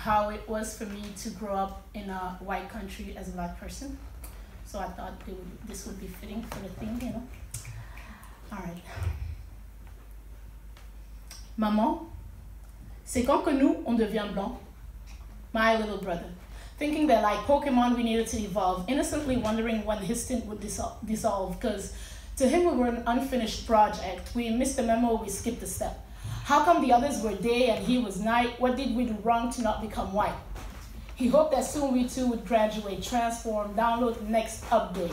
how it was for me to grow up in a white country as a black person. So I thought this would be fitting for the theme, you know. All right. Maman, c'est quand que nous, on devient blanc? My little brother, thinking that like Pokemon, we needed to evolve, innocently wondering when his stint would dissolve, because to him we were an unfinished project. We missed the memo, we skipped a step. How come the others were day and he was night? What did we do wrong to not become white? He hoped that soon we too would graduate, transform, download the next update.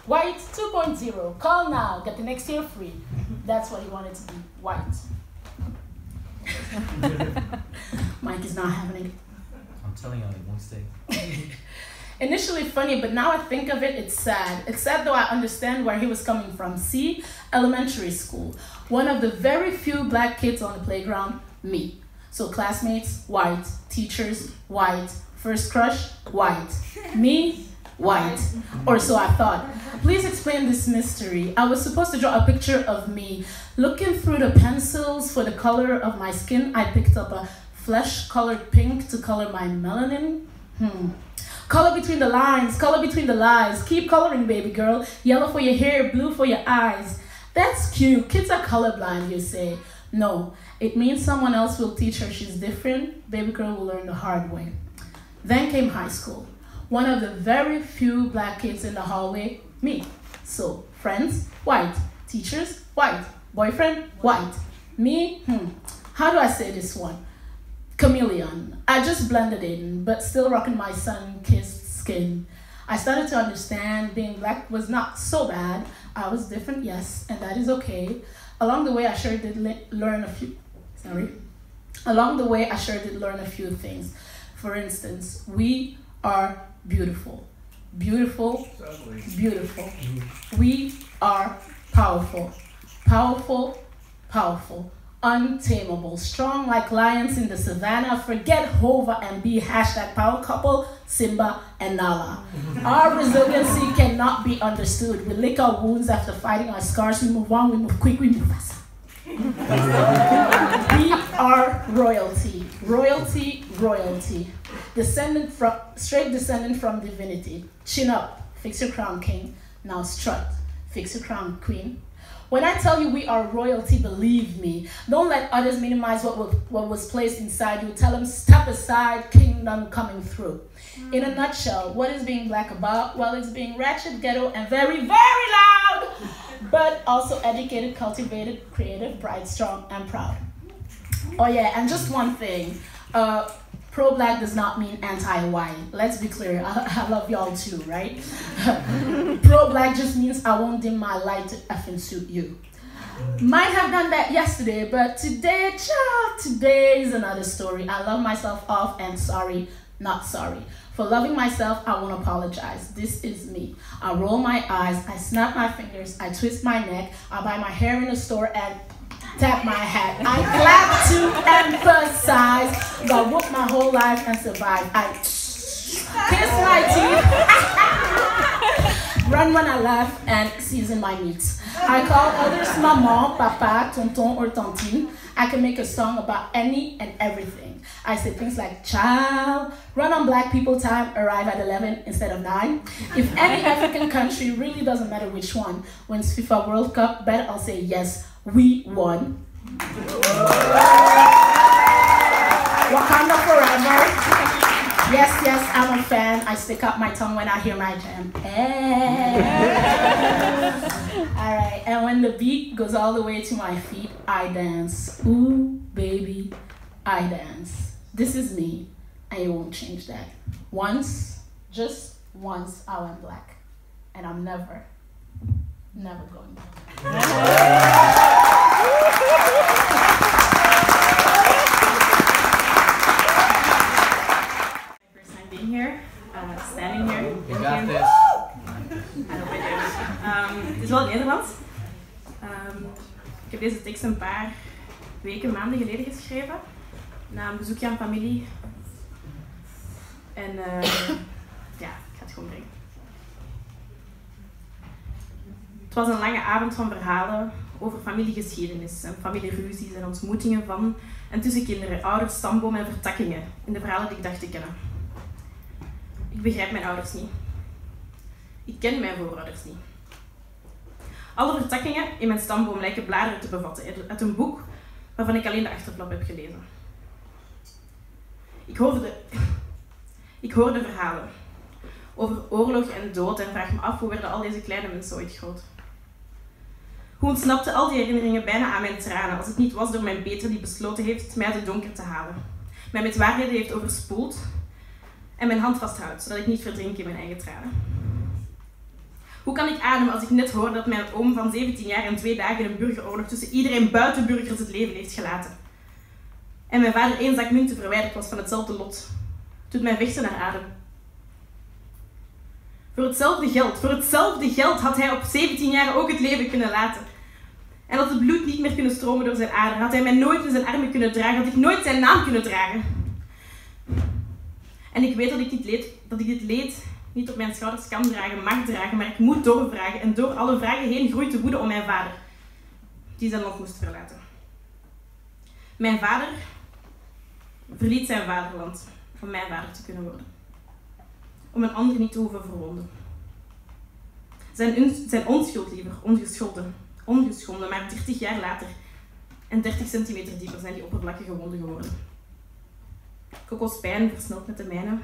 White 2.0, call now, get the next year free. That's what he wanted to be, white. Mike is not having it. I'm telling you, it won't stay. Initially funny, but now I think of it, it's sad. It's sad though I understand where he was coming from. See, elementary school. One of the very few black kids on the playground, me. So classmates, white. Teachers, white. First crush, white. Me, white. Or so I thought. Please explain this mystery. I was supposed to draw a picture of me. Looking through the pencils for the color of my skin, I picked up a flesh-colored pink to color my melanin. Color between the lines, color between the lies. Keep coloring, baby girl. Yellow for your hair, blue for your eyes. That's cute. Kids are colorblind, you say. No, it means someone else will teach her she's different. Baby girl will learn the hard way. Then came high school. One of the very few black kids in the hallway, me. So, friends, white. Teachers, white. Boyfriend, white. Me, how do I say this one? Chameleon. I just blended in, but still rocking my sun-kissed skin. I started to understand being black was not so bad. I was different, yes, and that is okay. Along the way, I sure did learn a few things. For instance, we are beautiful. Beautiful, beautiful. We are powerful. Powerful, powerful. Untamable, strong like lions in the savannah. Forget Hova and be #power couple, Simba and Nala. Our resiliency cannot be understood. We lick our wounds after fighting our scars. We move on, we move quick, we move fast. We are royalty. Royalty, royalty. Straight descendant from divinity. Chin up, fix your crown, king. Now strut, fix your crown, queen. When I tell you we are royalty, believe me. Don't let others minimize what was placed inside you. Tell them, step aside, kingdom coming through. In a nutshell, what is being black about? Well, it's being ratchet, ghetto, and very, very loud, but also educated, cultivated, creative, bright, strong, and proud. Oh yeah, and just one thing. Pro-black does not mean anti-white. Let's be clear. I love y'all too, right? Pro-black just means I won't dim my light to effing suit you. Might have done that yesterday, but today, child, today is another story. I love myself off and sorry, not sorry. For loving myself, I won't apologize. This is me. I roll my eyes, I snap my fingers, I twist my neck, I buy my hair in a store and tap my hat. I clap to emphasize. Got whooped my whole life and survive. I kiss my teeth. Run when I laugh and season my meat. I call others maman, papa, tonton, or tantine. I can make a song about any and everything. I say things like child, run on black people time, arrive at 11 instead of 9. If any African country, really doesn't matter which one, wins FIFA World Cup, bet I'll say yes. We won. Wakanda forever. Yes, yes, I'm a fan. I stick out my tongue when I hear my jam. All right, and when the beat goes all the way to my feet, I dance. Ooh, baby, I dance. This is me, and you won't change that. Once, just once, I went black, and I'm never going back. First time being here, standing here. You got this. I hope I do. Het is wel Nederlands. Ik heb deze tekst een paar weken, maanden geleden geschreven. Na een bezoekje aan familie. En ja, ik ga het gewoon brengen. Het was een lange avond van verhalen over familiegeschiedenis en familieruzies en ontmoetingen van en tussen kinderen, ouders, stambomen en vertakkingen in de verhalen die ik dacht te kennen. Ik begrijp mijn ouders niet. Ik ken mijn voorouders niet. Alle vertakkingen in mijn stamboom lijken bladeren te bevatten uit een boek waarvan ik alleen de achterflap heb gelezen. Ik hoorde verhalen over oorlog en dood en vraag me af hoe werden al deze kleine mensen ooit groot. Hoe ontsnapten al die herinneringen bijna aan mijn tranen als het niet was door mijn beter die besloten heeft mij uit het donker te halen, mij met waarheden heeft overspoeld en mijn hand vasthoudt, zodat ik niet verdrink in mijn eigen tranen. Hoe kan ik ademen als ik net hoor dat mijn oom van 17 jaar en 2 dagen in een burgeroorlog tussen iedereen buiten burgers het leven heeft gelaten? En mijn vader 1 zak munten verwijderd was van hetzelfde lot. Doet mij vechten naar adem. Voor hetzelfde geld had hij op 17 jaar ook het leven kunnen laten. En had het bloed niet meer kunnen stromen door zijn aderen. Had hij mij nooit in zijn armen kunnen dragen. Had ik nooit zijn naam kunnen dragen. En ik weet dat ik dit leed niet op mijn schouders kan dragen, mag dragen, maar ik moet doorvragen. En door alle vragen heen groeit de woede om mijn vader, die zijn land moest verlaten. Mijn vader verliet zijn vaderland om mijn vader te kunnen worden. Om een ander niet te hoeven verwonden. Zijn onschuld liever, ongeschonden, maar 30 jaar later en 30 centimeter dieper zijn die oppervlakkige wonden geworden. Coco's pijn versnelt met de mijne,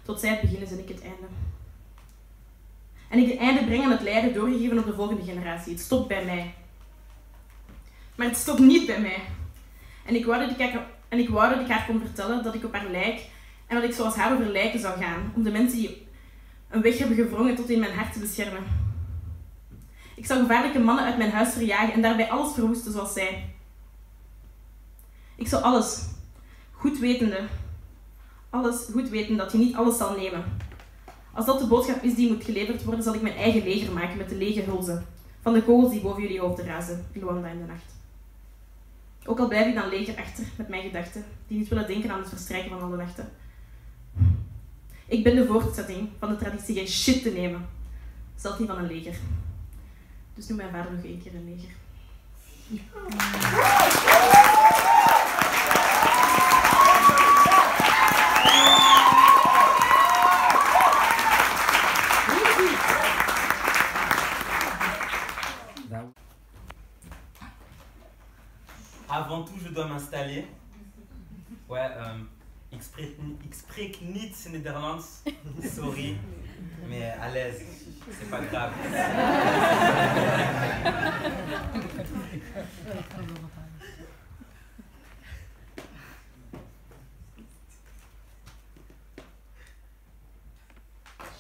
tot zij het begin is en ik het einde. En ik het einde breng aan het lijden doorgegeven op de volgende generatie. Het stopt bij mij. Maar het stopt niet bij mij. En ik wou dat ik haar kon vertellen dat ik op haar lijk en dat ik zoals haar over lijken zou gaan, om de mensen die een weg hebben gevrongen tot in mijn hart te beschermen. Ik zou gevaarlijke mannen uit mijn huis verjagen en daarbij alles verwoesten zoals zij. Ik zou alles goed weten dat je niet alles zal nemen. Als dat de boodschap is die moet geleverd worden, zal ik mijn eigen leger maken met de lege hulzen van de kogels die boven jullie hoofden razen, in Luanda in de nacht. Ook al blijf ik dan leger achter met mijn gedachten, die niet willen denken aan het verstrijken van alle nachten. Ik ben de voortzetting van de traditie geen shit te nemen, zelfs niet van een leger. Dus noem mijn vader nog 1 keer een leger. Avant tout, je dois m'installer. Ouais, ik spreek niet Nederlands, sorry, mais à l'aise, c'est pas grave.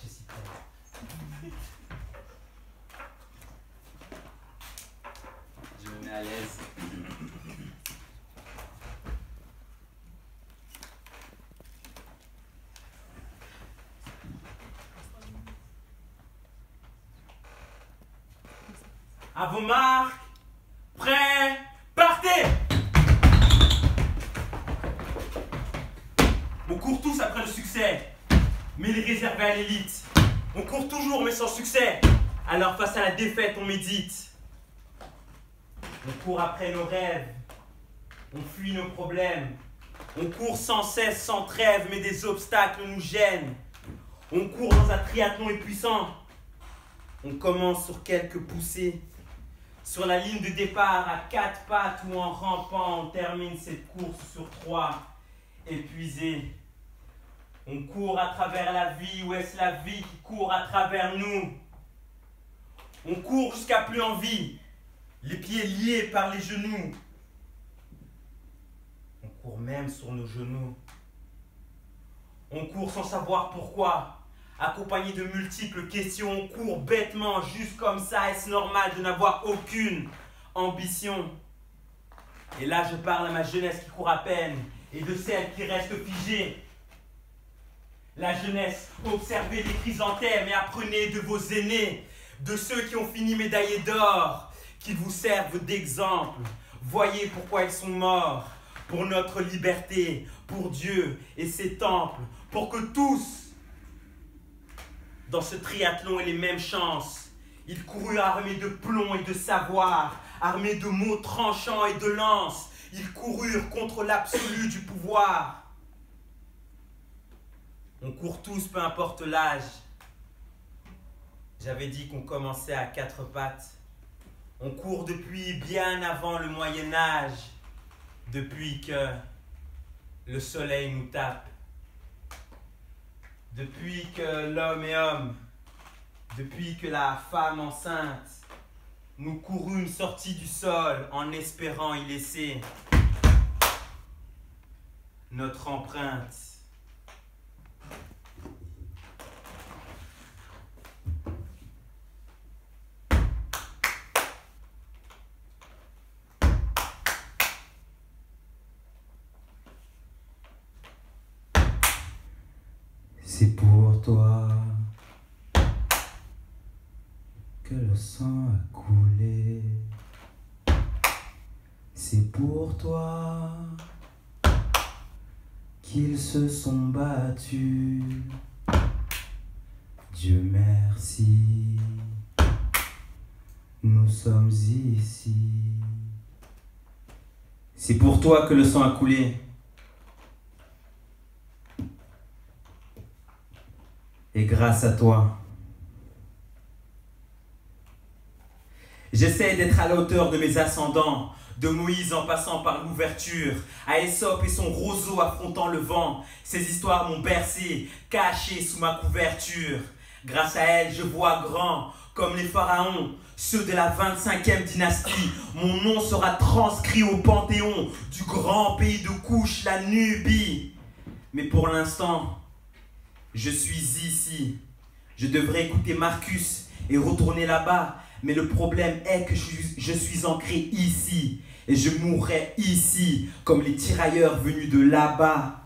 Je suis prêt. Je me mets à l'aise. À vos marques, prêts, partez! On court tous après le succès, mais il est réservé à l'élite. On court toujours mais sans succès, alors face à la défaite on médite. On court après nos rêves, on fuit nos problèmes. On court sans cesse, sans trêve, mais des obstacles nous gênent. On court dans un triathlon épuisant. On commence sur quelques poussées. Sur la ligne de départ, à 4 pattes ou en rampant, on termine cette course sur 3, épuisé. On court à travers la vie, ou est-ce la vie qui court à travers nous? On court jusqu'à plus envie, les pieds liés par les genoux. On court même sur nos genoux. On court sans savoir pourquoi. Accompagné de multiples questions, on court bêtement, juste comme ça. Est-ce normal de n'avoir aucune ambition? Et là, je parle à ma jeunesse qui court à peine et de celle qui reste figée. La jeunesse, observez les chrysanthèmes et apprenez de vos aînés, de ceux qui ont fini médaillés d'or, qui vous servent d'exemple. Voyez pourquoi ils sont morts, pour notre liberté, pour Dieu et ses temples, pour que tous, dans ce triathlon aient les mêmes chances Il courut armé de plomb et de savoir, armé de mots tranchants et de lances. Ils coururent contre l'absolu du pouvoir. On court tous, peu importe l'âge. J'avais dit qu'on commençait à 4 pattes. On court depuis bien avant le Moyen-Âge, depuis que le soleil nous tape, depuis que l'homme est homme, depuis que la femme enceinte, nous courûmes sortis du sol en espérant y laisser notre empreinte. C'est pour toi que le sang a coulé. C'est pour toi qu'ils se sont battus. Dieu merci, nous sommes ici. C'est pour toi que le sang a coulé. Et grâce à toi, j'essaie d'être à la hauteur de mes ascendants, de Moïse en passant par l'ouverture, à Ésope et son roseau affrontant le vent. Ces histoires m'ont bercé, caché sous ma couverture. Grâce à elles, je vois grand, comme les pharaons, ceux de la 25e dynastie. Mon nom sera transcrit au panthéon du grand pays de Couche, la Nubie. Mais pour l'instant, je suis ici. Je devrais écouter Marcus et retourner là-bas. Mais le problème est que je suis ancré ici. Et je mourrai ici, comme les tirailleurs venus de là-bas.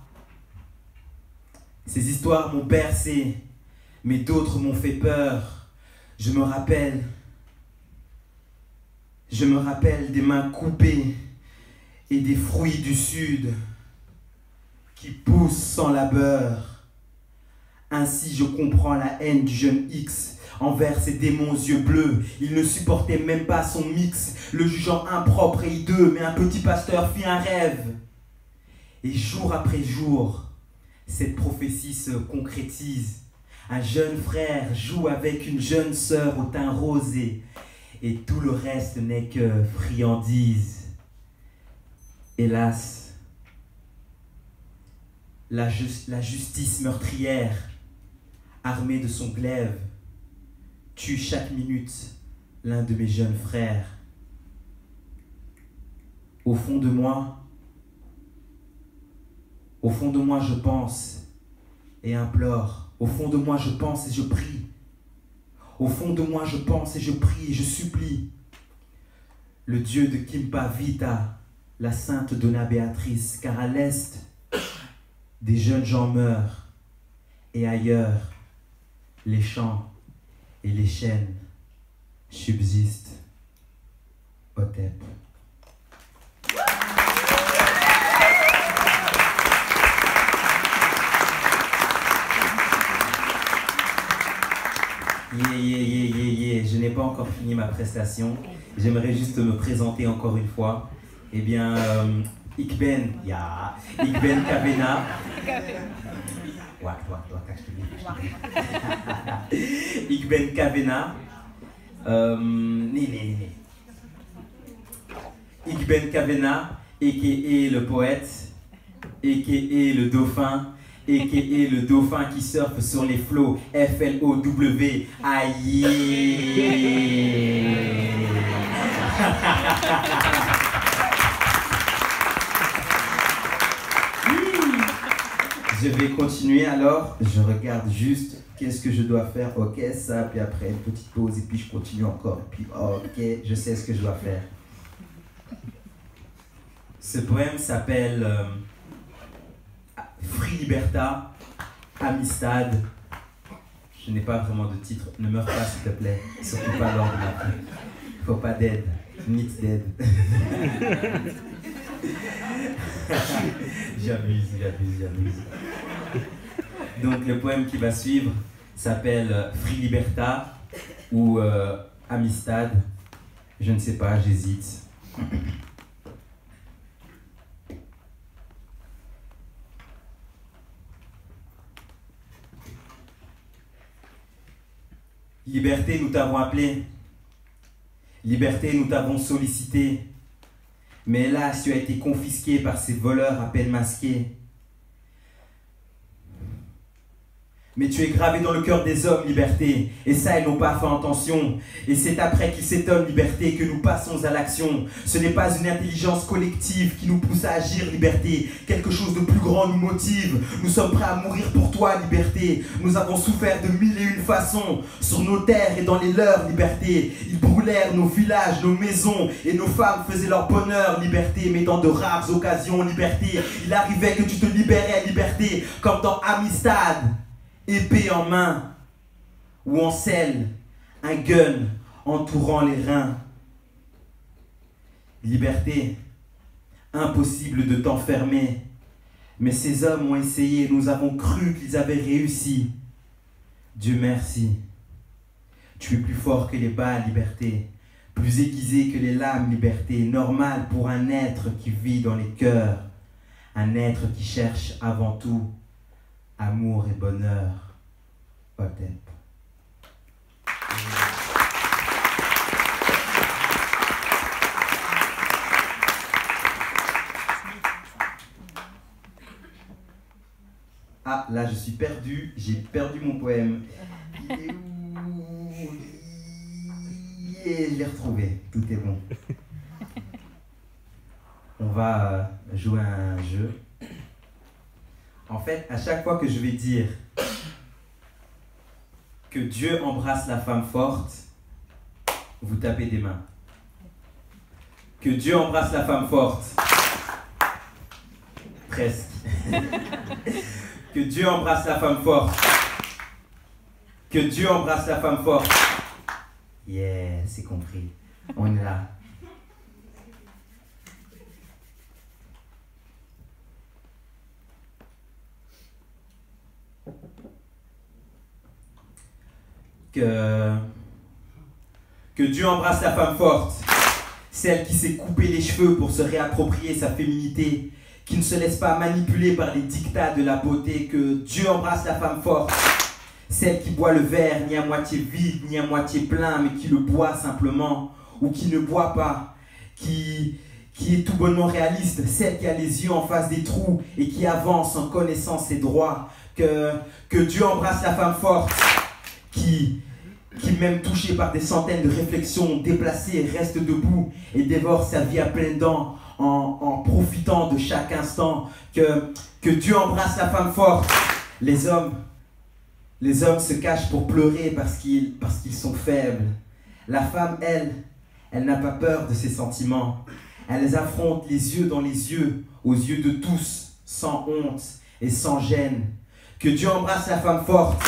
Ces histoires m'ont bercé, mais d'autres m'ont fait peur. Je me rappelle des mains coupées et des fruits du sud qui poussent sans labeur. Ainsi, je comprends la haine du jeune X envers ses démons aux yeux bleus. Il ne supportait même pas son mix, le jugeant impropre et hideux. Mais un petit pasteur fit un rêve. Et jour après jour, cette prophétie se concrétise. Un jeune frère joue avec une jeune sœur au teint rosé. Et tout le reste n'est que friandise. Hélas, la justice meurtrière, armée de son glaive, tue chaque minute l'un de mes jeunes frères. Au fond de moi, je pense et implore. Au fond de moi, je pense et je prie. Au fond de moi, je pense et je prie et je supplie. Le Dieu de Kimpa Vita, la sainte Donna Béatrice, car à l'est, des jeunes gens meurent et ailleurs, les champs et les chaînes subsistent. Hotep. Yeah. Je n'ai pas encore fini ma prestation. J'aimerais juste me présenter encore une fois. Eh bien, Ikben Kavena. Ikben Kavena. Ikben Kavena, a.k.a. le poète, a.k.a. le dauphin, a.k.a. le dauphin qui surfe sur les flots, F-L-O-W, aïe. Je vais continuer alors, je regarde juste qu'est-ce que je dois faire, ok ça, puis après une petite pause et puis je continue encore, et puis ok, je sais ce que je dois faire. Ce poème s'appelle Free Liberta, Amistad. Je n'ai pas vraiment de titre, ne meurs pas s'il te plaît, surtout pas lors de ma vie. Faut pas d'aide, need d'aide. J'abuse. Donc le poème qui va suivre s'appelle Free Liberta ou Amistad, je ne sais pas, j'hésite. Liberté, nous t'avons appelé. Liberté, nous t'avons sollicité. Mais hélas, tu as été confisqué par ces voleurs à peine masqués. Mais tu es gravé dans le cœur des hommes, liberté. Et ça, ils n'ont pas fait attention. Et c'est après qu'ils s'étonnent, liberté, que nous passons à l'action. Ce n'est pas une intelligence collective qui nous pousse à agir, liberté. Quelque chose de plus grand nous motive. Nous sommes prêts à mourir pour toi, liberté. Nous avons souffert de 1001 façons. Sur nos terres et dans les leurs, liberté. Ils brûlèrent nos villages, nos maisons. Et nos femmes faisaient leur bonheur, liberté. Mais dans de rares occasions, liberté. Il arrivait que tu te libérais, liberté. Comme dans Amistad. Épée en main, ou en selle, un gun entourant les reins. Liberté, impossible de t'enfermer. Mais ces hommes ont essayé, nous avons cru qu'ils avaient réussi. Dieu merci. Tu es plus fort que les balles, liberté. Plus aiguisé que les lames, liberté. Normal pour un être qui vit dans les cœurs. Un être qui cherche avant tout amour et bonheur. Hotep. Ah, là je suis perdu, j'ai perdu mon poème. Il est où? Yeah, je l'ai retrouvé, tout est bon. On va jouer à un jeu. En fait, à chaque fois que je vais dire que Dieu embrasse la femme forte, vous tapez des mains. Que Dieu embrasse la femme forte. Presque. Que Dieu embrasse la femme forte. Que Dieu embrasse la femme forte. Yeah, c'est compris. On est là. Que Dieu embrasse la femme forte, celle qui s'est coupé les cheveux pour se réapproprier sa féminité, qui ne se laisse pas manipuler par les dictats de la beauté. Que Dieu embrasse la femme forte, celle qui boit le verre ni à moitié vide ni à moitié plein, mais qui le boit simplement, ou qui ne boit pas, qui est tout bonnement réaliste, celle qui a les yeux en face des trous et qui avance en connaissant ses droits. Que Dieu embrasse la femme forte, qui même touchée par des centaines de réflexions déplacées, reste debout et dévore sa vie à pleines dents en profitant de chaque instant. Que Dieu embrasse la femme forte. Les hommes se cachent pour pleurer parce qu'ils sont faibles. La femme, elle n'a pas peur de ses sentiments. Elle les affronte les yeux dans les yeux, aux yeux de tous, sans honte et sans gêne. Que Dieu embrasse la femme forte,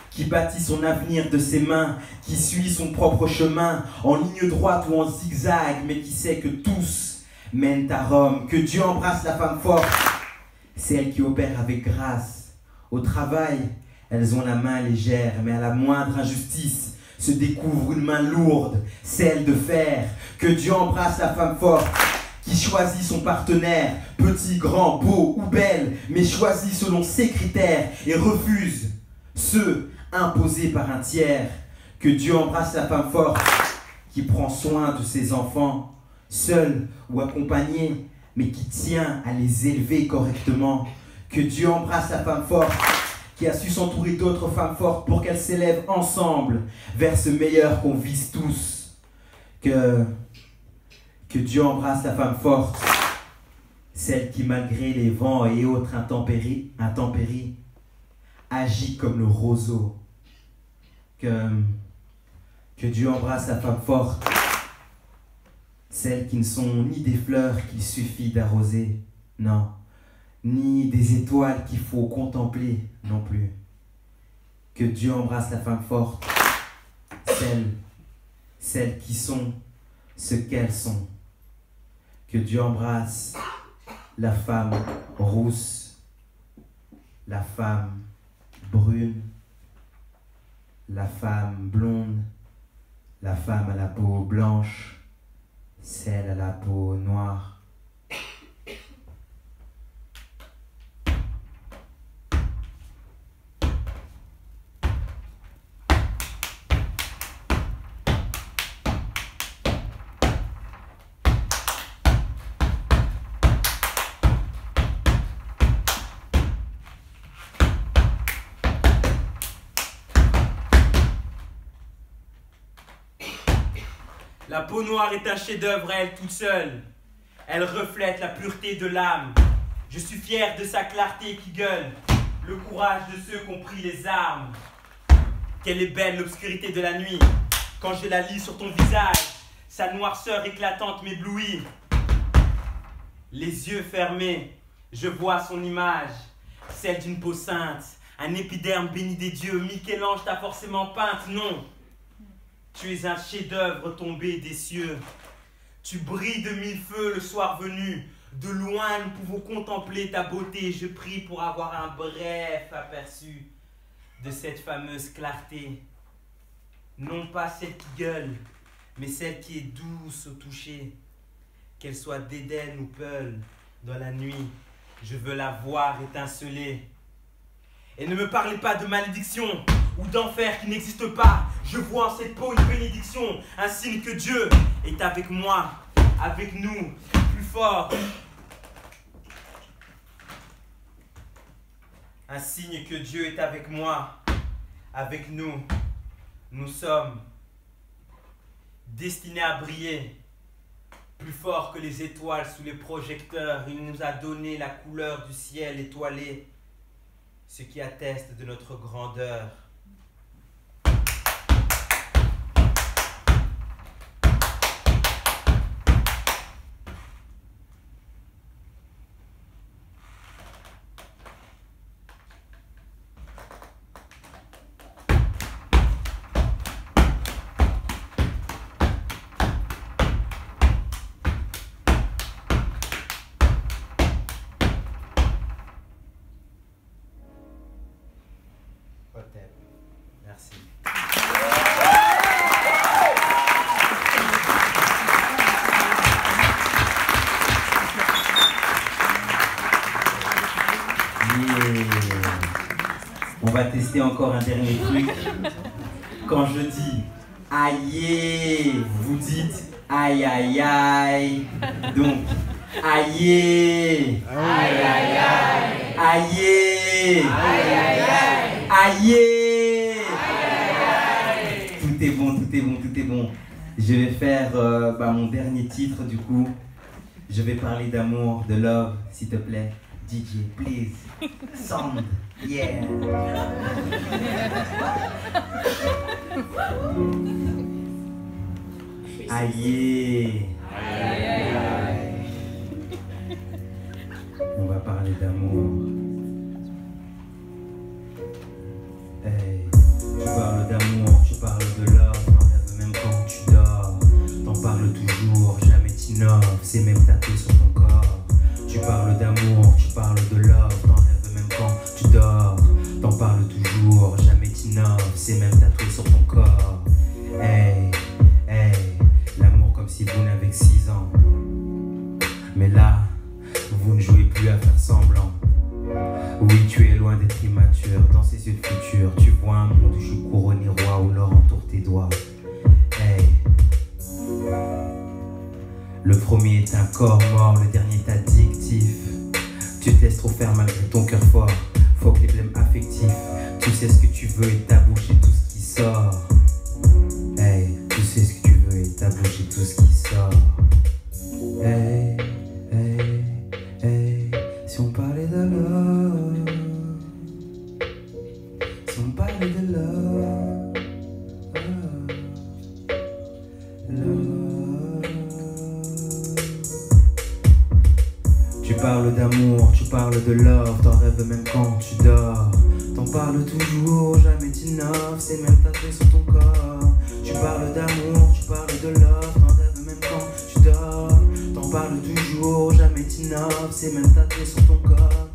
qui bâtit son avenir de ses mains, qui suit son propre chemin, en ligne droite ou en zigzag, mais qui sait que tous mènent à Rome. Que Dieu embrasse la femme forte, celle qui opère avec grâce. Au travail, elles ont la main légère, mais à la moindre injustice, se découvre une main lourde, celle de fer. Que Dieu embrasse la femme forte, qui choisit son partenaire, petit, grand, beau ou belle, mais choisit selon ses critères et refuse ceux imposés par un tiers. Que Dieu embrasse la femme forte, qui prend soin de ses enfants, seule ou accompagnée, mais qui tient à les élever correctement. Que Dieu embrasse la femme forte, qui a su s'entourer d'autres femmes fortes pour qu'elles s'élèvent ensemble vers ce meilleur qu'on vise tous. Que Dieu embrasse la femme forte, celle qui, malgré les vents et autres intempéries, agit comme le roseau. Que Dieu embrasse la femme forte, celles qui ne sont ni des fleurs qu'il suffit d'arroser, non, ni des étoiles qu'il faut contempler non plus. Que Dieu embrasse la femme forte, celles qui sont ce qu'elles sont. Que Dieu embrasse la femme rousse, la femme brune, la femme blonde, La femme à la peau blanche, celle à la peau noire. La peau noire est un chef-d'œuvre à elle toute seule. Elle reflète la pureté de l'âme. Je suis fier de sa clarté qui gueule le courage de ceux qui ont pris les armes. Quelle est belle l'obscurité de la nuit. Quand je la lis sur ton visage, sa noirceur éclatante m'éblouit. Les yeux fermés, je vois son image, celle d'une peau sainte, un épiderme béni des dieux. Michel-Ange t'a forcément peinte, non. Tu es un chef-d'œuvre tombé des cieux. Tu brilles de mille feux le soir venu. De loin, nous pouvons contempler ta beauté. Je prie pour avoir un bref aperçu de cette fameuse clarté. Non pas celle qui gueule, mais celle qui est douce au toucher. Qu'elle soit d'Éden ou Peul, dans la nuit, je veux la voir étinceler. Et ne me parlez pas de malédiction ou d'enfer qui n'existe pas. Je vois en cette peau une bénédiction, un signe que Dieu est avec moi, avec nous, plus fort. Un signe que Dieu est avec moi, avec nous. Nous sommes destinés à briller, plus fort que les étoiles sous les projecteurs. Il nous a donné la couleur du ciel étoilé, ce qui atteste de notre grandeur. Merci. On va tester encore un dernier truc. Quand je dis aïe, vous dites aïe aïe aïe. Donc aïe, aïe aïe aïe, aïe, aïe aïe aïe. Tout est bon, tout est bon, tout est bon. Je vais faire mon dernier titre du coup. Je vais parler d'amour, de love, s'il te plaît. DJ, please. Sound, yeah. Aïe. On va parler d'amour. Hey. Tu parles d'amour, tu parles de love, t'en rêves même quand tu dors. T'en parles toujours, jamais t'innoves, c'est même tatoué sur ton corps. Tu parles d'amour, tu parles de love, t'en rêves même quand tu dors. T'en parles toujours, jamais t'innoves, c'est même tatoué sur ton corps. Hey, hey, l'amour comme si vous n'avez que 6 ans. Mais là, vous ne jouez plus à faire semblant. Oui, tu es loin d'être immature. Dans ces yeux de futur, tu vois un monde où je suis couronné roi, où l'or entoure tes doigts. Hey. Le premier est un corps mort, le dernier est addictif. Tu te laisses trop faire malgré ton cœur fort. Faut que les blèmes affectifs. Tu sais ce que tu veux et ta bouche et tout ce qui sort. Hey, tu sais ce que tu veux et ta bouche et tout ce qui sort. Hey, hey, hey. Si on parlait de love, si on parlait de love, love. Tu parles d'amour, tu parles de love, t'en rêves même quand tu dors. T'en parles toujours, jamais t'innoves, c'est même tatoué sur ton corps. Tu parles d'amour, tu parles de love, t'en rêves même quand tu dors. T'en parles toujours, jamais t'innoves, c'est même tatoué sur ton corps.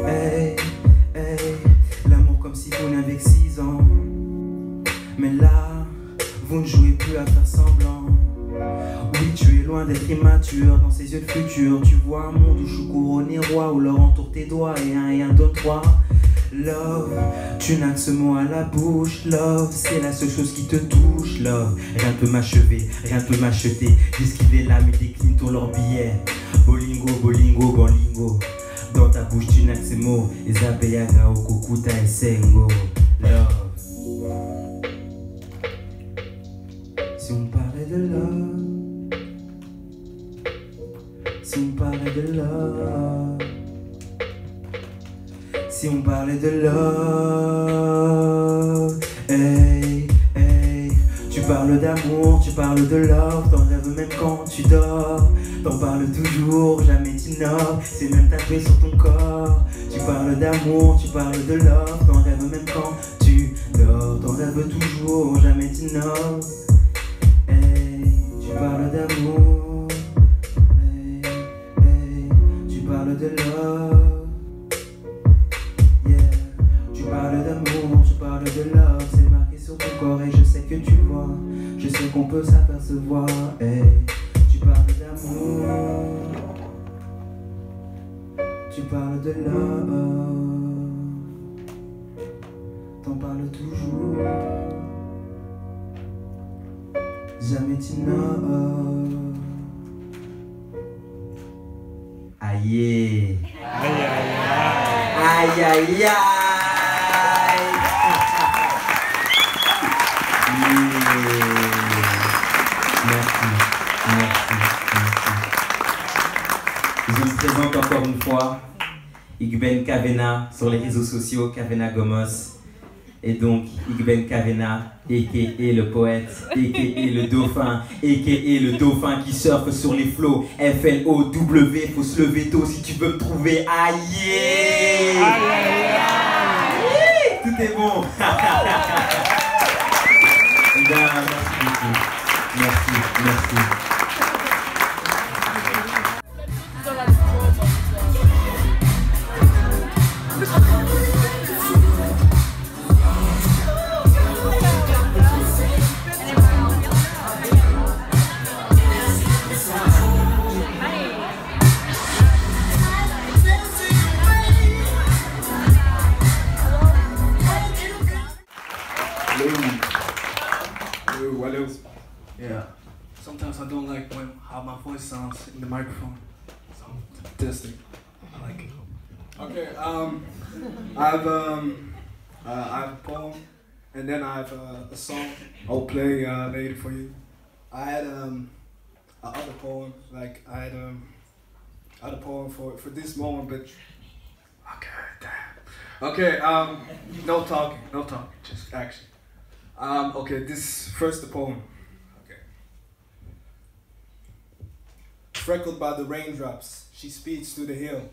Hey, hey, l'amour comme si vous n'avez que 6 ans. Mais là, vous ne jouez plus à faire semblant. Oui, tu es loin d'être immature, dans ses yeux de futur tu vois un monde où je suis couronné roi, où l'or entoure tes doigts et un donne trois. Love, tu n'as que ce mot à la bouche. Love, c'est la seule chose qui te touche. Love, rien ne peut m'achever, rien ne peut m'acheter. J'esquive les lames et décline ton leur billet. Bolingo, bolingo, bolingo. Dans ta bouche tu n'as que ces mots. Ezabeyaga, okukuta et sengo. Love. Si on parlait de love, si on parlait de love, si on parlait de love, hey, hey. Tu parles d'amour, tu parles de love, t'en rêves même quand tu dors. T'en parles toujours, jamais t'innoves, c'est même tatoué sur ton corps. Tu parles d'amour, tu parles de love, t'en rêves même quand tu dors. T'en rêves toujours, jamais t'innoves. Tu parles d'amour, hey, hey. Tu parles de love, yeah. Tu parles d'amour, tu parles de love. C'est marqué sur ton corps et je sais que tu vois. Je sais qu'on peut s'apercevoir, hey. Tu parles d'amour, tu parles de love. T'en parles toujours, jamais tu n'as. Aïe. Aïe aïe aïe. Aïe aïe aïe. Merci, merci, merci. Je me présente encore une fois. Igben Kavena sur les réseaux sociaux, Kavena Gomos. Et donc, Igben Kavena, a.k.a. le poète, a.k.a. le dauphin, a.k.a. le dauphin qui surfe sur les flots. F-L-O-W, faut se lever tôt si tu veux me trouver. Aïe! Tout est bon. Merci beaucoup. Merci, merci. Yeah. Sometimes I don't like how my voice sounds in the microphone. So I'm testing. I like it. Okay. I have a poem, and then I have a song. I'll play later for you. I had another poem. Like I had a poem for this moment, but okay, damn. Okay. No talking. Just action. Okay. This first the poem. Freckled by the raindrops, she speeds through the hill.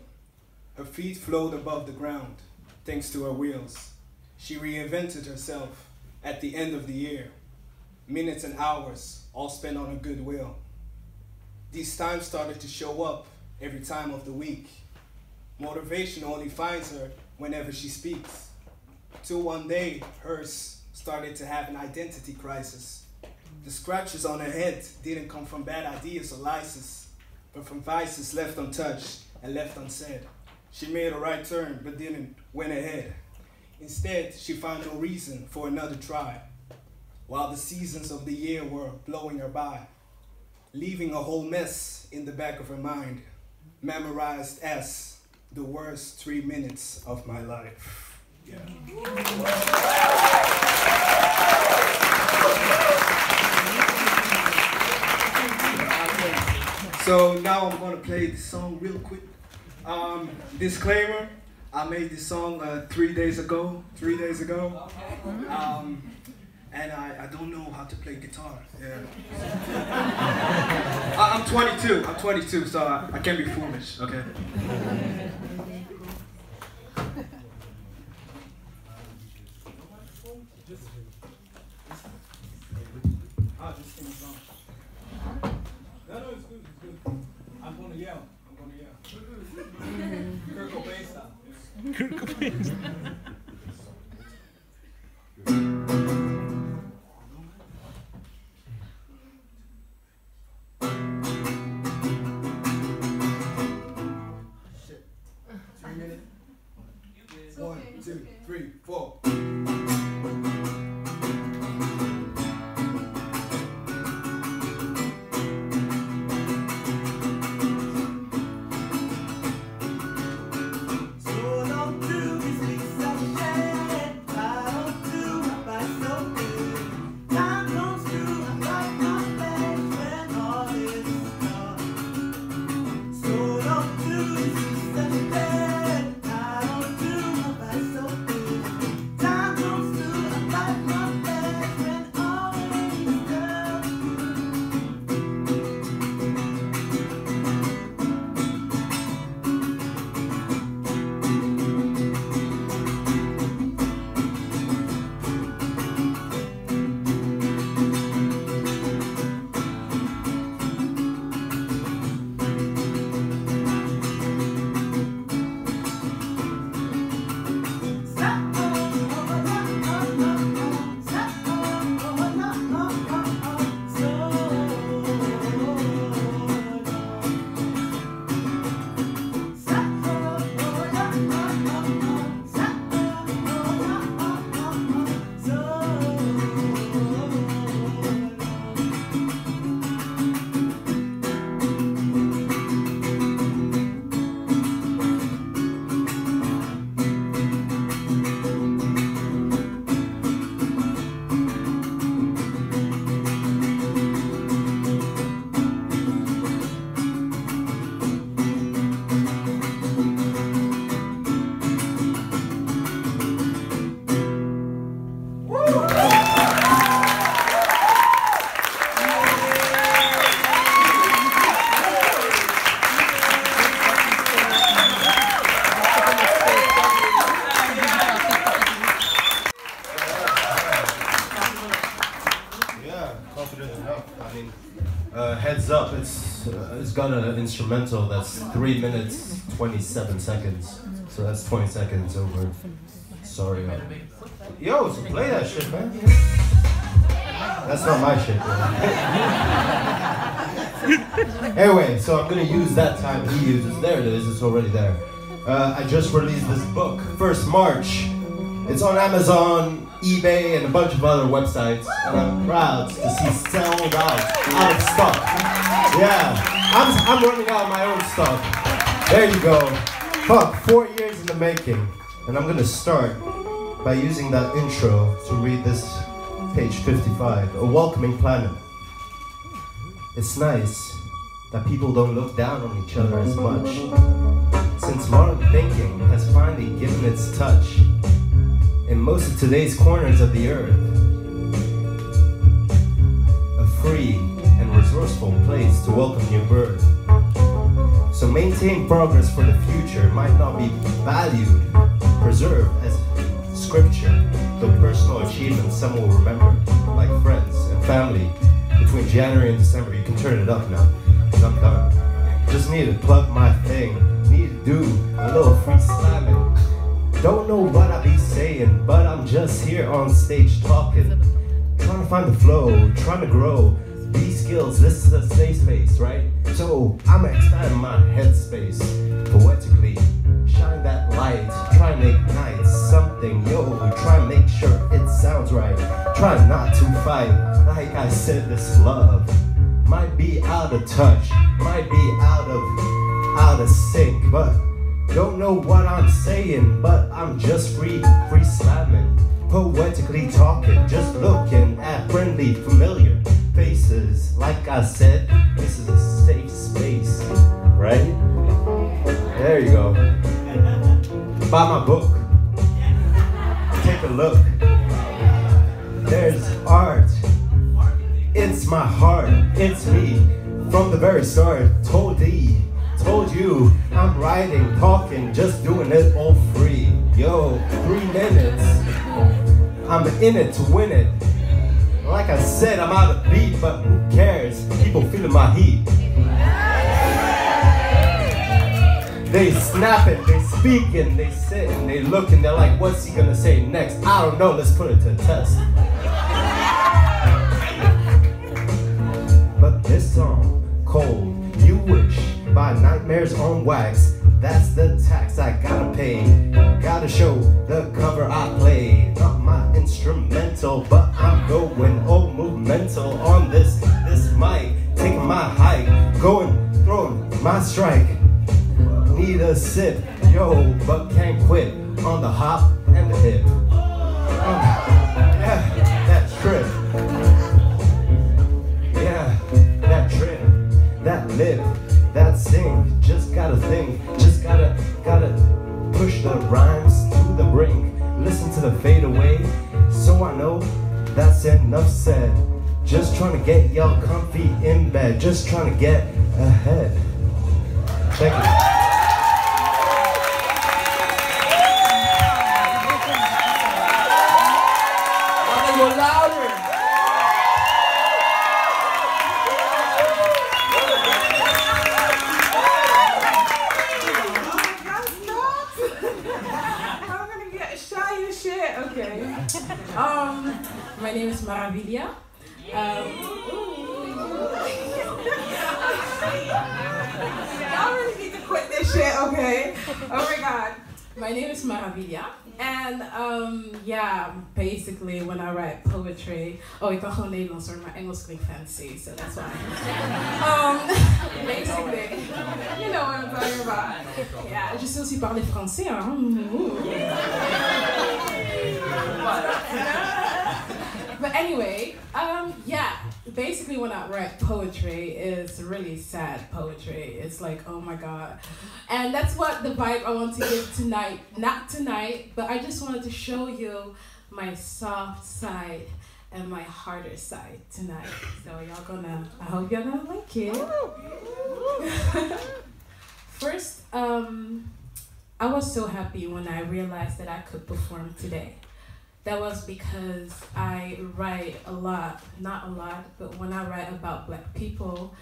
Her feet float above the ground, thanks to her wheels. She reinvented herself at the end of the year. Minutes and hours, all spent on her goodwill. These times started to show up every time of the week. Motivation only finds her whenever she speaks. Till one day, hers started to have an identity crisis. The scratches on her head didn't come from bad ideas or license, but from vices left untouched and left unsaid. She made a right turn, but didn't went ahead. Instead, she found no reason for another try, while the seasons of the year were blowing her by, leaving a whole mess in the back of her mind, memorized as the worst 3 minutes of my life. Yeah. So now I'm gonna play this song real quick. Disclaimer, I made this song 3 days ago. And I don't know how to play guitar. Yeah. I'm 22, so I can't be foolish, okay? I'm gonna yell. Kurt Cobain style. Kurt Cobain style. confident enough. I mean, Heads Up, it's got an instrumental that's 3 minutes, 27 seconds. So that's 20 seconds over. Sorry. Yo, so play that shit, man. That's not my shit, man. Anyway, so I'm gonna use that time he uses. There it is, it's already there. I just released this book, 1st March. It's on Amazon, eBay, and a bunch of other websites. And I'm proud to see sold out of stock. Yeah, I'm running out of my own stuff. There you go. Fuck, 4 years in the making. And I'm gonna start by using that intro to read this page 55, A Welcoming Planet. It's nice that people don't look down on each other as much, since modern thinking has finally given its touch in most of today's corners of the earth. A free and resourceful place to welcome new birth. So maintain progress for the future might not be valued, preserved as scripture, though personal achievements some will remember, like friends and family. Between January and December, you can turn it up now, because I'm done. Just need to plug my thing, need to do a little free slamming. Don't know what I be saying, but I'm just here on stage talking. Trying to find the flow, trying to grow. These skills, this is a safe space, right? So I'ma expand my headspace poetically. Shine that light, try and ignite something, yo. Try and make sure it sounds right. Try not to fight, like I said, this love might be out of touch, might be out of sync, but don't know what I'm saying, but I'm just free slamming, poetically talking, just looking at friendly, familiar faces. Like I said, this is a safe space, right? There you go. Buy my book. Take a look. There's art. It's my heart. It's me. From the very start, told you, I'm writing, talking, just doing it all free. Yo, 3 minutes. I'm in it to win it. Like I said, I'm out of beat, but who cares? People feeling my heat. They snap it, they speak it, they sit and they look and they're like, what's he gonna say next? I don't know, let's put it to the test. But this song, Cold, You Wish, by Nightmares on Wax, that's the tax I gotta pay. Gotta show the cover I play. Not my instrumental, but I'm going all movemental on this mic. Taking my hike, going, throwing my strike. Need a sip, yo, but can't quit on the hop and the hip. Yeah, that trip. Yeah, that trip, that lip, that sing. Just gotta think, just gotta push the rhymes to the brink. Listen to the fade away, so I know that's enough said. Just trying to get y'all comfy in bed, just trying to get ahead. Check it. Louder! I'm gonna get shy as shit. Okay. My name is Maravilla. Y'all really need to quit this shit, okay? Oh my god. My name is Maravilla. And yeah, basically when I write poetry, ik kan gewoon Nederlands hoor, maar Engels klinkt fancy, so that's why. Basically, you know what I'm talking about. Yeah, je sais aussi parler français, hein. But anyway, yeah, basically when I write poetry, it's really sad poetry. It's like, oh my god. And that's what the vibe I want to give tonight. Not tonight, but I just wanted to show you my soft side and my harder side tonight. So I hope y'all gonna like it. First, I was so happy when I realized that I could perform today. that was because I write a lot, not a lot, but when I write about Black people,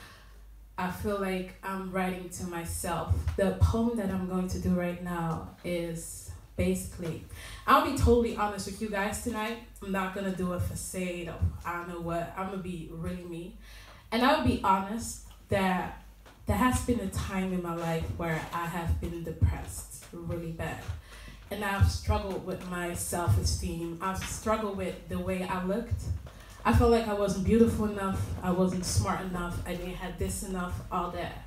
I feel like I'm writing to myself. The poem that I'm going to do right now is basically, I'll be totally honest with you guys tonight. I'm not gonna do a facade of I don't know what, I'm gonna be really me. And I'll be honest that there has been a time in my life where I have been depressed really bad. And I've struggled with my self-esteem. I've struggled with the way I looked. I felt like I wasn't beautiful enough, I wasn't smart enough, I didn't have this enough, all that.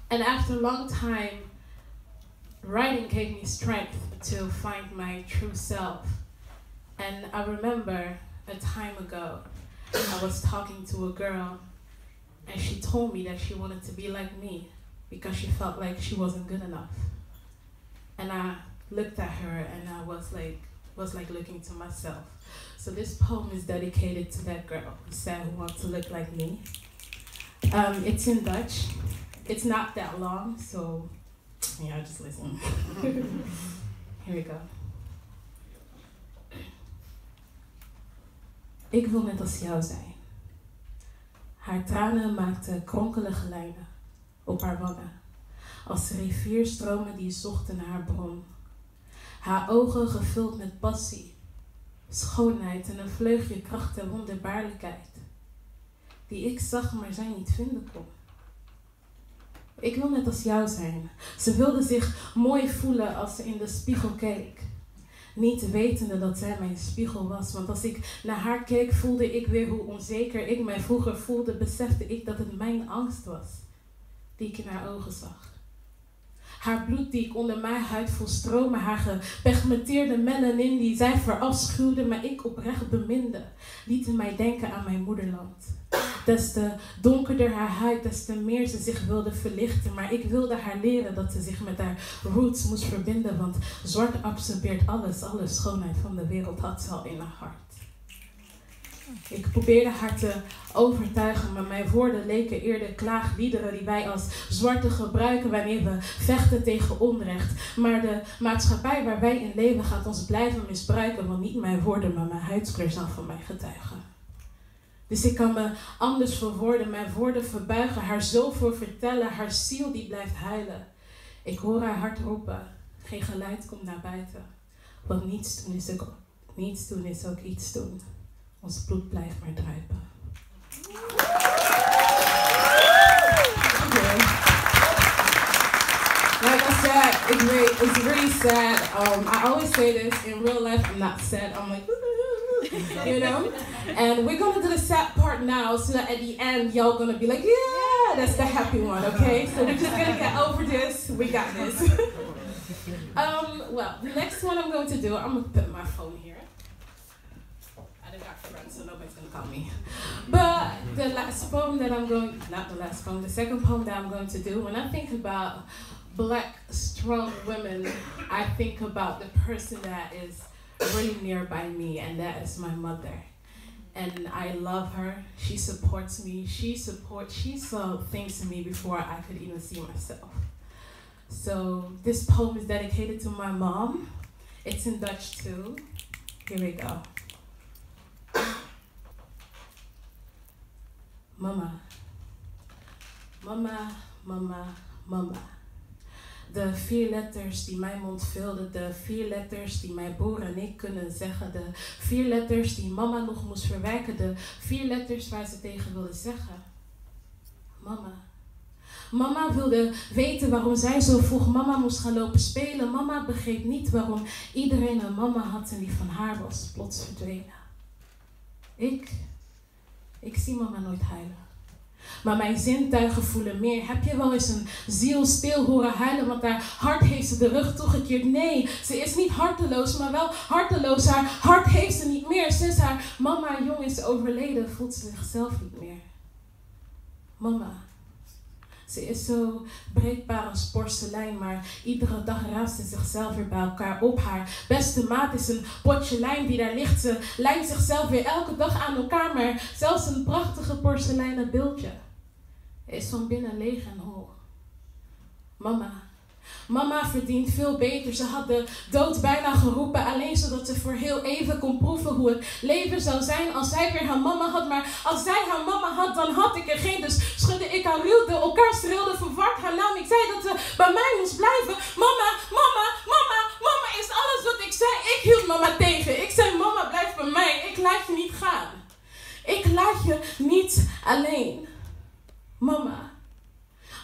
And after a long time, writing gave me strength to find my true self. And I remember a time ago, I was talking to a girl and she told me that she wanted to be like me because she felt like she wasn't good enough. And I looked at her and I was like looking to myself. So this poem is dedicated to that girl who said who wants to look like me. It's in Dutch. It's not that long, so yeah, just listen. Here we go. Ik wil net als jou zijn. Haar tranen maakten kronkelige lijnen op haar wangen, als rivierstromen die zochten naar haar bron. Haar ogen gevuld met passie, schoonheid en een vleugje kracht en wonderbaarlijkheid, die ik zag maar zij niet vinden kon. Ik wil net als jou zijn. Ze wilde zich mooi voelen als ze in de spiegel keek. Niet wetende dat zij mijn spiegel was. Want als ik naar haar keek, voelde ik weer hoe onzeker ik mij vroeger voelde. Besefte ik dat het mijn angst was, die ik in haar ogen zag. Haar bloed die ik onder mijn huid voel stromen. Haar gepigmenteerde melanin die zij verafschuwde, maar ik oprecht beminde. Lieten mij denken aan mijn moederland. Des te donkerder haar huid, des te meer ze zich wilde verlichten. Maar ik wilde haar leren dat ze zich met haar roots moest verbinden. Want zwart absorbeert alles, alle schoonheid van de wereld had ze al in haar hart. Ik probeerde haar te overtuigen, maar mijn woorden leken eerder klaagliederen die wij als zwarte gebruiken wanneer we vechten tegen onrecht. Maar de maatschappij waar wij in leven gaat ons blijven misbruiken, want niet mijn woorden, maar mijn huidskleur zal van mij getuigen. Dus ik kan me anders verwoorden, mijn woorden verbuigen, haar zoveel vertellen, haar ziel die blijft huilen. Ik hoor haar hart roepen, geen geluid komt naar buiten. Want niets doen is ook iets doen. Ons bloed blijft maar druipen. Okay. Like I said, it's really sad. I always say this, in real life I'm not sad, I'm like, you know? And we're gonna do the sad part now so that at the end y'all gonna be like, yeah, that's the happy one, okay? So we're just gonna get over this, we got this. Well, the next one I'm going to do, I'm gonna put my phone here. I got friends, so nobody's gonna call me. But the last poem that I'm going, not the last poem, the second poem that I'm going to do, when I think about Black strong women, I think about the person that is really nearby me, and that is my mother. And I love her. She supports me. She saw things in me before I could even see myself. So this poem is dedicated to my mom. It's in Dutch too. Here we go. Mama, mama, mama, mama. De 4 letters die mijn mond vulden, de 4 letters die mijn broer en ik kunnen zeggen, de 4 letters die mama nog moest verwerken, de 4 letters waar ze tegen wilde zeggen. Mama. Mama wilde weten waarom zij zo vroeg mama moest gaan lopen spelen. Mama begreep niet waarom iedereen een mama had en die van haar was plots verdwenen. Ik zie mama nooit huilen. Maar mijn zintuigen voelen meer. Heb je wel eens een ziel stil horen huilen, want haar hart heeft ze de rug toegekeerd? Nee, ze is niet harteloos, maar wel harteloos. Haar hart heeft ze niet meer. Sinds haar mama jong is overleden, voelt ze zichzelf niet meer. Mama, ze is zo breekbaar als porselein, maar iedere dag raapt ze zichzelf weer bij elkaar op. Haar beste maat is een potje lijm die daar ligt. Ze lijmt zichzelf weer elke dag aan elkaar, maar zelfs een prachtige porseleinen beeldje is van binnen leeg en hol. Mama, Mama verdient veel beter. Ze had de dood bijna geroepen. Alleen zodat ze voor heel even kon proeven hoe het leven zou zijn als zij weer haar mama had. Maar als zij haar mama had, dan had ik er geen. Dus schudde ik haar rielde, elkaar streelde, verward haar naam. Ik zei dat ze bij mij moest blijven. Mama, mama, mama, mama is alles wat ik zei. Ik hield mama tegen. Ik zei, mama, blijf bij mij. Ik laat je niet gaan. Ik laat je niet alleen. Mama.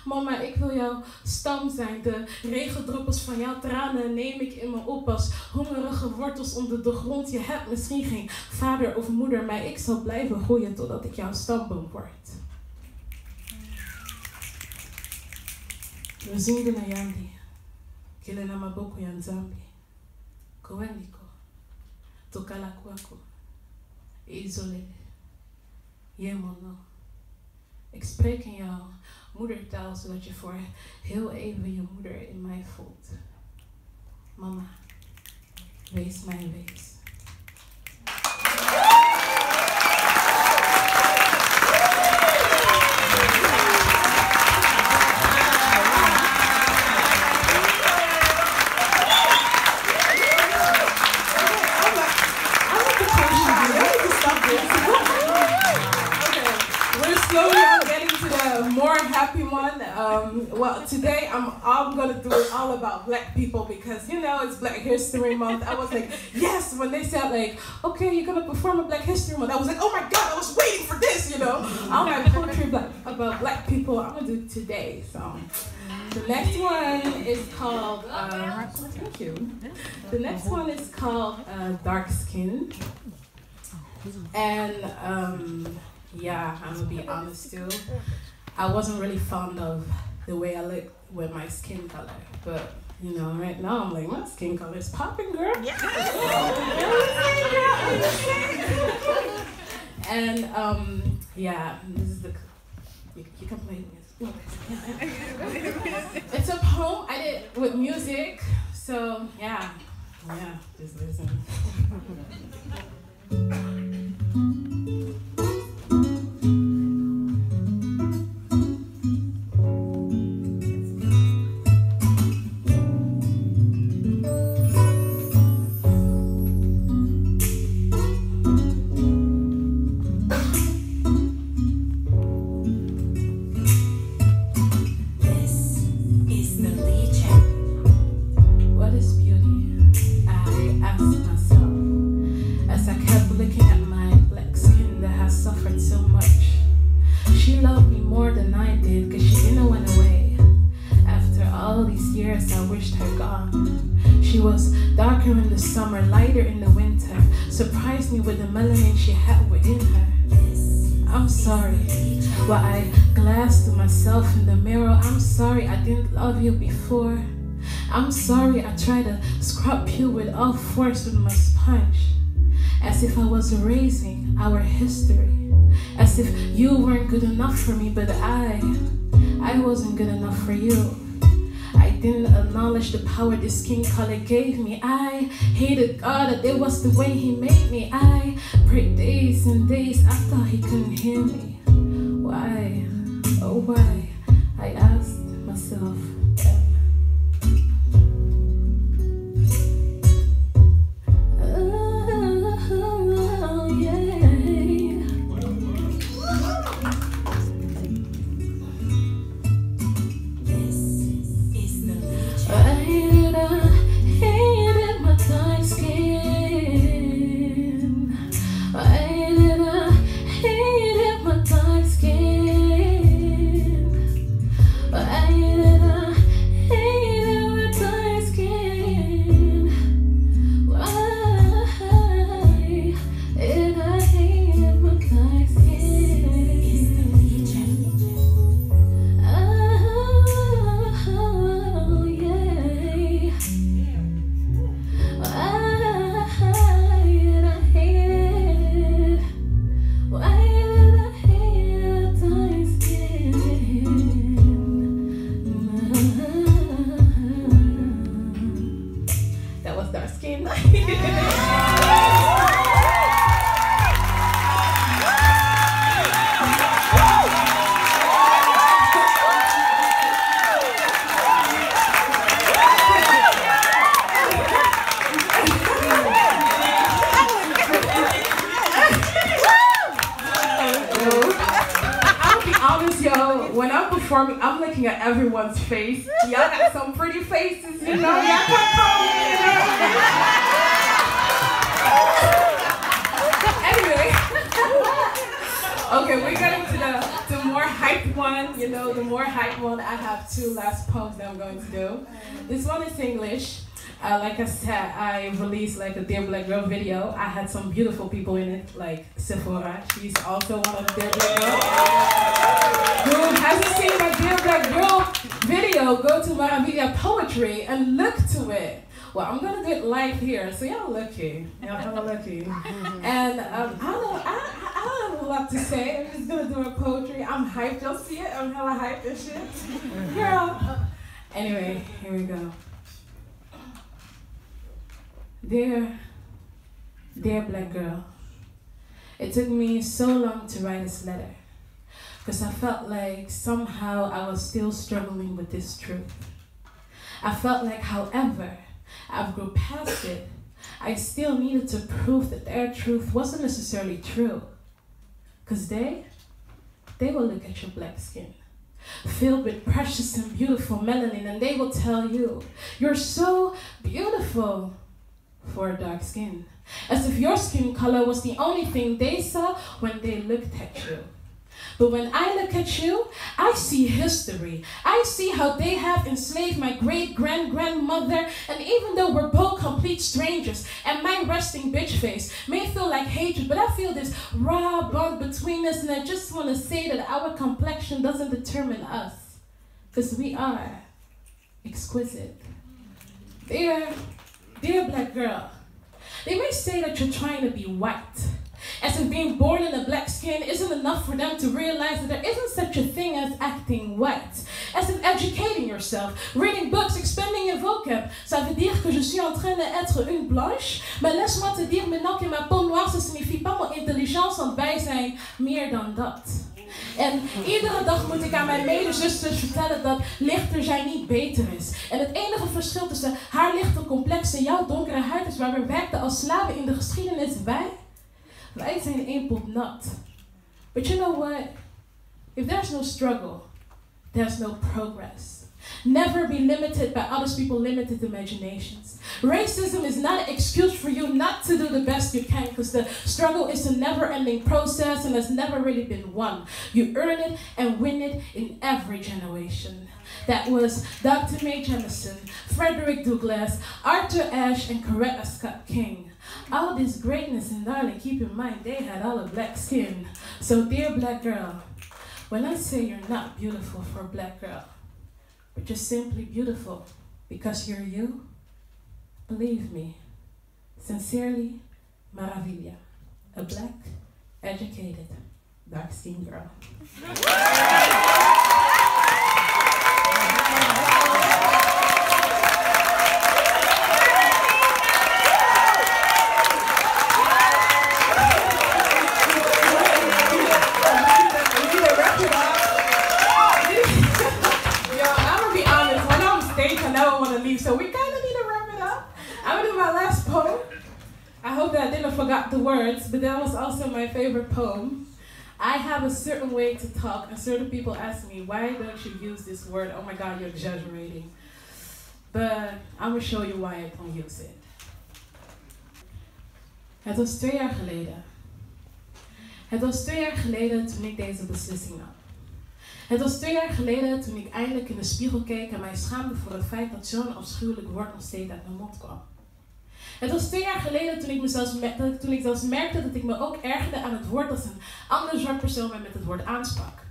Mama, ik wil jouw stam zijn. De regendruppels van jouw tranen neem ik in me op als hongerige wortels onder de grond. Je hebt misschien geen vader of moeder, maar ik zal blijven groeien totdat ik jouw stamboom word. We zingen naar Yandi. Kile na maboko ya Nzambi. Kowendiko. Tokala kwako. Izolele. Yemono. Ik spreek in jouw moedertaal, zodat je voor heel even je moeder in mij voelt. Mama, wees mijn wees. Happy one. Well, today I'm gonna do it all about Black people because you know it's Black History Month. I was like, yes, when they said like, okay, you're gonna perform a Black History Month. I was like, oh my God, I was waiting for this, you know. All my poetry about Black people, I'm gonna do it today. So the next one is called. Thank you. The next one is called Dark Skin, and yeah, I'm gonna be honest too. I wasn't really fond of the way I look with my skin color, but you know, right now I'm like, my skin color is popping, girl. Yeah. And yeah, this is the you can play this. It's a poem I did with music, so yeah, just listen. In the summer, lighter in the winter, surprised me with the melanin she had within her. I'm sorry, while I glanced to myself in the mirror. I'm sorry I didn't love you before. I'm sorry I tried to scrub you with all force with my sponge, as if I was erasing our history, as if you weren't good enough for me, but I wasn't good enough for you. I didn't acknowledge the power this skin color gave me. I hated God that it was the way he made me. I prayed days and days, I thought he couldn't hear me. Why, oh why, I asked myself. when I'm performing, I'm looking at everyone's face. Y'all got some pretty faces, you know? Y'all can call me, you know? Anyway. Okay, we're getting to the more hyped one. You know, the more hyped one. I have 2 last poems that I'm going to do. This one is English. Like I said, I released like a Dear Black Girl video. I had some beautiful people in it, like Sephora. She's also one of the Dear Black Girls. Who hasn't seen my Dear Black Girl video, go to Maravilla Poetry and look to it. Well, I'm gonna do it live here, so y'all lucky. Y'all hella lucky. And I don't have a lot to say. I'm just gonna do my poetry. I'm hyped, y'all see it? I'm hella hyped and shit. Girl. Anyway, here we go. Dear Black Girl, it took me so long to write this letter because I felt like somehow I was still struggling with this truth. I felt like, however, I've grown past it, I still needed to prove that their truth wasn't necessarily true. Because they will look at your black skin, filled with precious and beautiful melanin, and they will tell you, you're so beautiful for dark skin. As if your skin color was the only thing they saw when they looked at you. But when I look at you, I see history. I see how they have enslaved my great-grandmother, and even though we're both complete strangers, and my resting bitch face may feel like hatred, but I feel this raw bond between us, and I just want to say that our complexion doesn't determine us, because we are exquisite. Dear Black Girl, they may say that you're trying to be white, as if being born in a black skin isn't enough for them to realize that there isn't such a thing as acting white. As if educating yourself, reading books, expanding your vocab, ça veut dire que je suis en train d'être une blanche. Mais laisse-moi te dire maintenant que ma peau noire, ça signifie pas mon intelligence, want wij zijn meer dan dat. En iedere dag moet ik aan mijn medezusters vertellen dat lichter zijn niet beter is. En het enige verschil tussen haar lichte complex en jouw donkere huid is waar we werkten als slaven in de geschiedenis. Wij zijn één pot nat. But you know what? If there's no struggle, there's no progress. Never be limited by other people's limited imaginations. Racism is not an excuse for you not to do the best you can, because the struggle is a never-ending process and has never really been won. You earn it and win it in every generation. That was Dr. Mae Jemison, Frederick Douglass, Arthur Ashe, and Coretta Scott King. All this greatness, and darling, keep in mind, they had all of black skin. So dear Black Girl, when I say you're not beautiful for a black girl, but you're simply beautiful because you're you, believe me, sincerely, Maravilla, a black, educated, dark-skinned girl. So we kind of need to wrap it up. I'm going to do my last poem. I hope that I didn't forget the words, but that was also my favorite poem. I have a certain way to talk, and certain people ask me, why don't you use this word? Oh my God, you're exaggerating. But I'm going to show you why I don't use it. Het was 2 jaar geleden. Het was 2 jaar geleden toen ik deze beslissing nam. Het was 2 jaar geleden toen ik eindelijk in de spiegel keek en mij schaamde voor het feit dat zo'n afschuwelijk woord nog steeds uit mijn mond kwam. Het was 2 jaar geleden toen ik zelfs merkte dat ik me ook ergerde aan het woord dat een ander zwart persoon mij met het woord aansprak.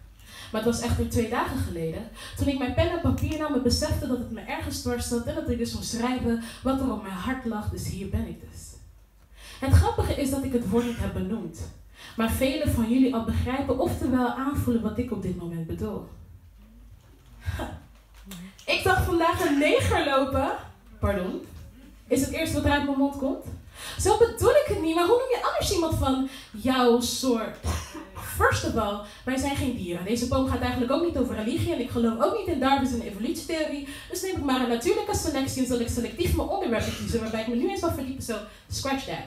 Maar het was echter 2 dagen geleden toen ik mijn pen en papier nam en besefte dat het me ergens dwars zat en dat ik dus moest schrijven wat er op mijn hart lag, dus hier ben ik dus. Het grappige is dat ik het woord niet heb benoemd. Maar velen van jullie al begrijpen, oftewel aanvoelen wat ik op dit moment bedoel. Ik zag vandaag een neger lopen. Pardon? Is het eerste wat er uit mijn mond komt? Zo bedoel ik het niet, maar hoe noem je anders iemand van jouw soort? First of all, wij zijn geen dieren. Deze poem gaat eigenlijk ook niet over religie en ik geloof ook niet in Darwin's en evolutietheorie. Dus neem ik maar een natuurlijke selectie en zal ik selectief mijn onderwerpen kiezen waarbij ik me nu eens wil verdiepen. So, scratch that.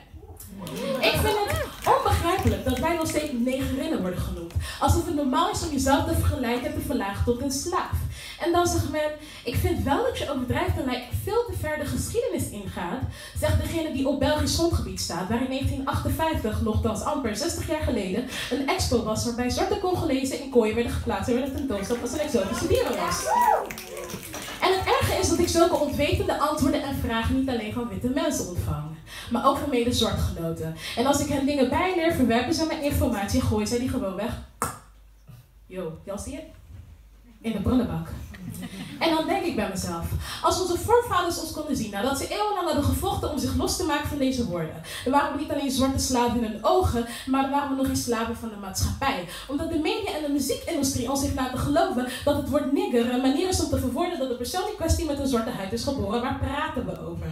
Ik vind het onbegrijpelijk opmerkelijk dat wij nog steeds negerinnen worden genoemd. Alsof het normaal is om jezelf te vergelijken en te verlagen tot een slaaf. En dan zegt men, ik vind wel dat je overdrijft en lijkt veel te ver de geschiedenis ingaat, zegt degene die op Belgisch grondgebied staat, waar in 1958, nogthans amper 60 jaar geleden, een expo was waarbij zwarte Congolezen in kooien werden geplaatst en werden tentoongesteld als een exotische dierenras. En het erge is dat ik zulke ontwetende antwoorden en vragen niet alleen van witte mensen ontvang, maar ook van mede-soortgenoten. En als ik hen dingen bijleer, verwerpen ze mijn informatie en gooien zij die gewoon weg. Yo, jij zie je? In de prullenbak. En dan denk ik bij mezelf, als onze voorvaders ons konden zien nadat ze eeuwenlang hadden gevochten om zich los te maken van deze woorden, dan waren we niet alleen zwarte slaven in hun ogen, maar dan waren we nog eens slaven van de maatschappij. Omdat de media en de muziekindustrie ons heeft laten geloven dat het woord nigger een manier is om te verwoorden dat de persoon in kwestie met een zwarte huid is geboren. Waar praten we over?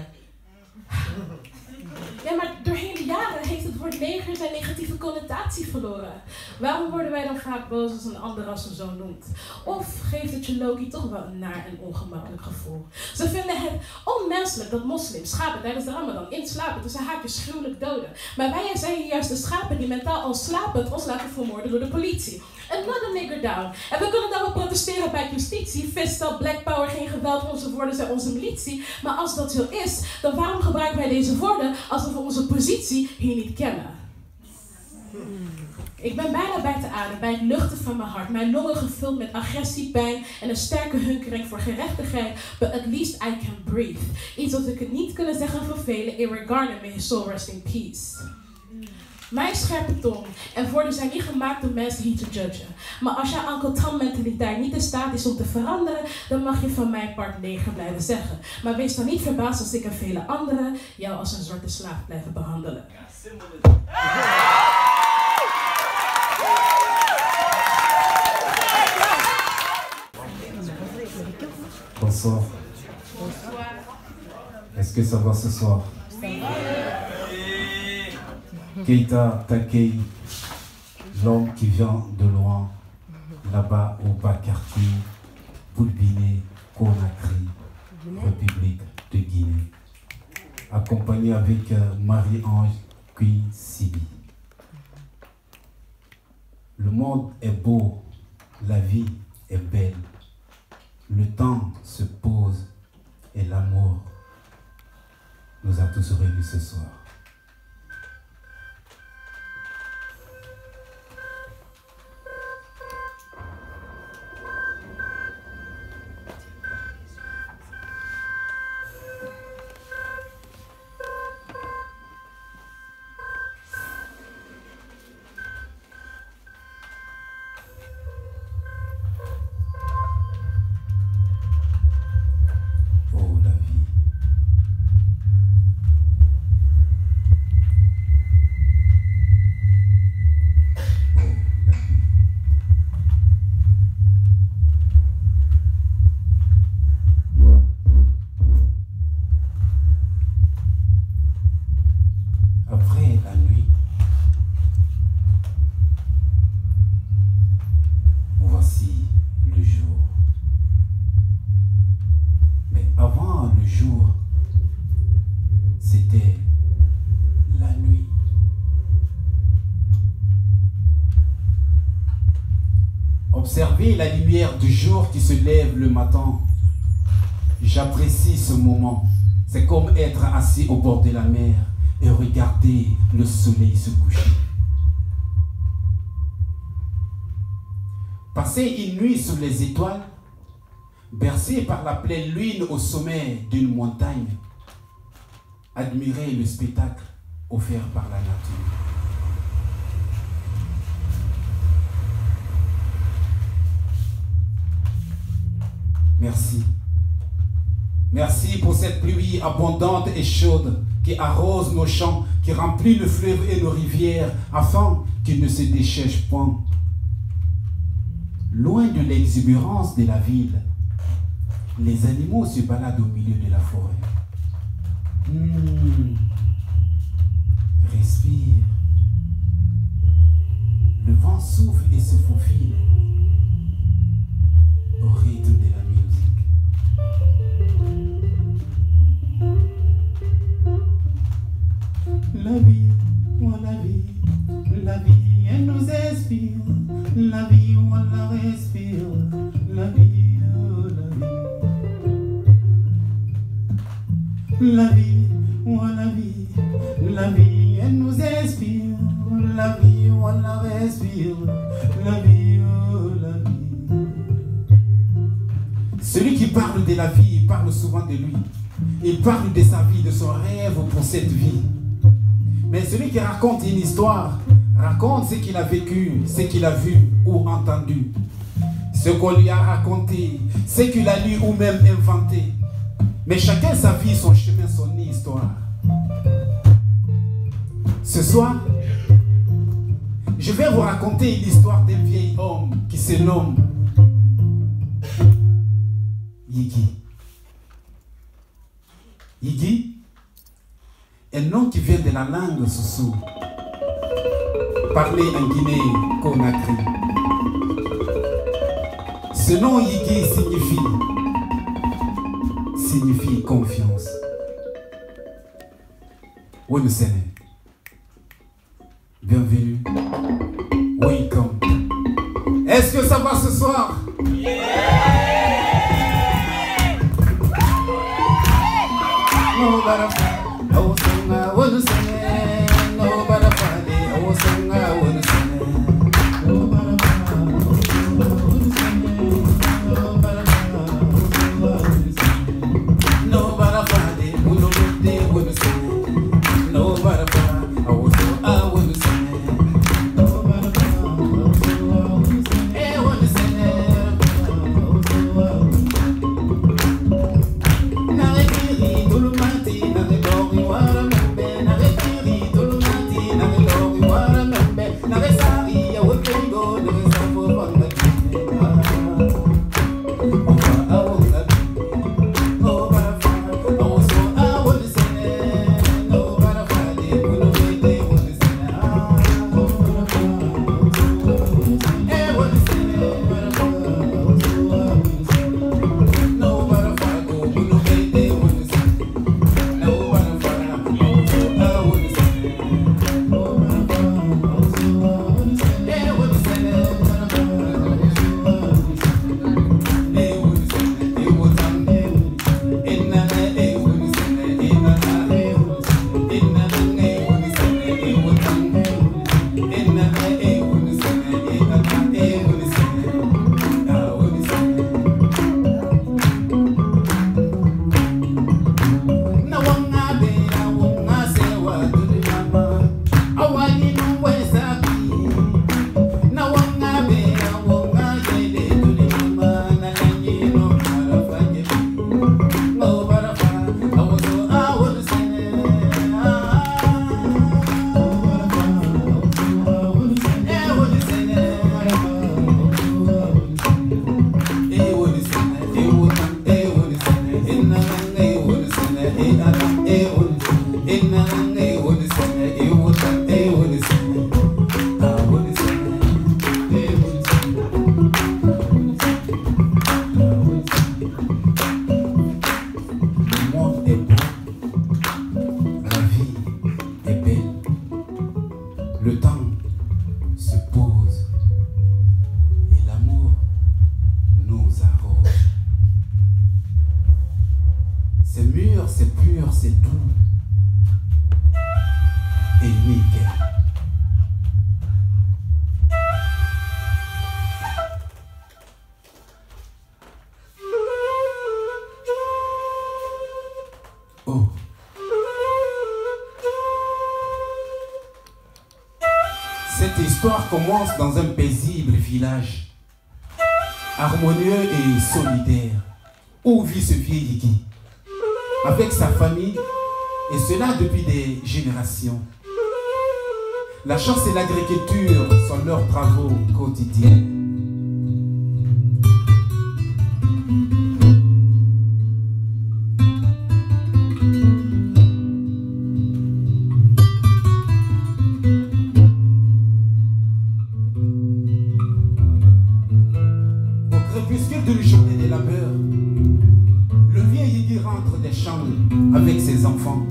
Ja, maar doorheen de jaren heeft het woord neger zijn negatieve connotatie verloren. Waarom worden wij dan vaak boos als een ander ras hem zo noemt? Of geeft het je Loki toch wel een naar en ongemakkelijk gevoel? Ze vinden het onmenselijk dat moslims schapen tijdens de Ramadan inslapen tussen haakjes gruwelijk doden. Maar wij zijn hier juist de schapen die mentaal al slapend ons laten vermoorden door de politie. Another nigger down. En we kunnen dan wel protesteren bij justitie. Vista, black power, geen geweld, onze woorden zijn onze militie. Maar als dat zo is, dan waarom gebruiken wij deze woorden alsof we onze positie hier niet kennen? Ik ben bijna buiten adem bij het luchten van mijn hart. Mijn longen gevuld met agressie, pijn en een sterke hunkering voor gerechtigheid. But at least I can breathe. Iets wat ik het niet kunnen zeggen van velen. Eric Garner, may his soul rest in peace. Mijn scherpe tong en woorden zijn niet gemaakt om mensen hier te judgen. Maar als jouw Uncle Tom mentaliteit niet in staat is om te veranderen, dan mag je van mijn part neger blijven zeggen. Maar wees dan niet verbaasd als ik en vele anderen jou als een zwarte slaaf blijven behandelen. Ja, simpel is het. Bonsoir. Est-ce que ça va ce soir? Keita Takei, l'homme qui vient de loin, là-bas au Bas-Quartier, Boulbiné, Conakry, République de Guinée, accompagné avec Marie-Ange Kui Sibi. Le monde est beau, la vie est belle, le temps se pose et l'amour nous a tous réunis ce soir. Observer la lumière du jour qui se lève le matin. J'apprécie ce moment. C'est comme être assis au bord de la mer et regarder le soleil se coucher. Passer une nuit sous les étoiles, bercé par la pleine lune au sommet d'une montagne, admirer le spectacle offert par la nature. Merci. Merci pour cette pluie abondante et chaude qui arrose nos champs, qui remplit le fleuve et nos rivières afin qu'ils ne se déchèchent point. Loin de l'exubérance de la ville, les animaux se baladent au milieu de la forêt. Respire. Le vent souffle et se faufile au rythme de la musique. La vie, mon la vie, la vie, oh la vie. Celui qui parle de la vie, il parle souvent de lui. Il parle de sa vie, de son rêve pour cette vie. Mais celui qui raconte une histoire, raconte ce qu'il a vécu, ce qu'il a vu ou entendu. Ce qu'on lui a raconté, ce qu'il a lu ou même inventé. Mais chacun sa vie, son chemin, son histoire. Ce soir, je vais vous raconter l'histoire d'un vieil homme qui se nomme Yigi. Yigi, un nom qui vient de la langue Soussou, parlé en Guinée-Conakry. Ce nom Yigi signifie confiance. Wonusene, bienvenue, welcome. Est-ce que ça va ce soir? Cette histoire commence dans un paisible village, harmonieux et solidaire, où vit ce vieil Yigi, avec sa famille, et cela depuis des générations. La chasse et l'agriculture sont leurs travaux quotidiens. Avec ses enfants,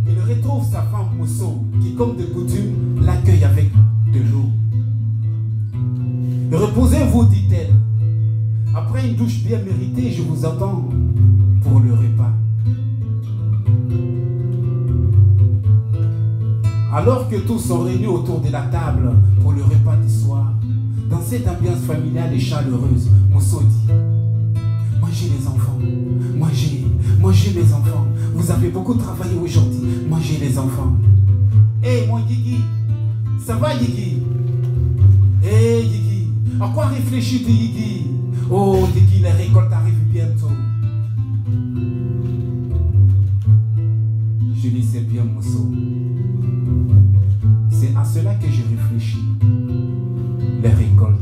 il retrouve sa femme Mousso qui, comme de coutume, l'accueille avec de l'eau. Reposez-vous, dit-elle. Après une douche bien méritée, je vous attends pour le repas. Alors que tous sont réunis autour de la table pour le repas du soir, cette ambiance familiale et chaleureuse, Mosso dit: mangez les enfants, mangez, mangez mes enfants. Vous avez beaucoup travaillé aujourd'hui, mangez les enfants. Hé, mon Guigui, ça va Guigui? Hé Guigui, à quoi réfléchis-tu Guigui? Oh Guigui, la récolte arrive bientôt. Je le sais bien, Mosso. C'est à cela que je réfléchis. Les récoltes.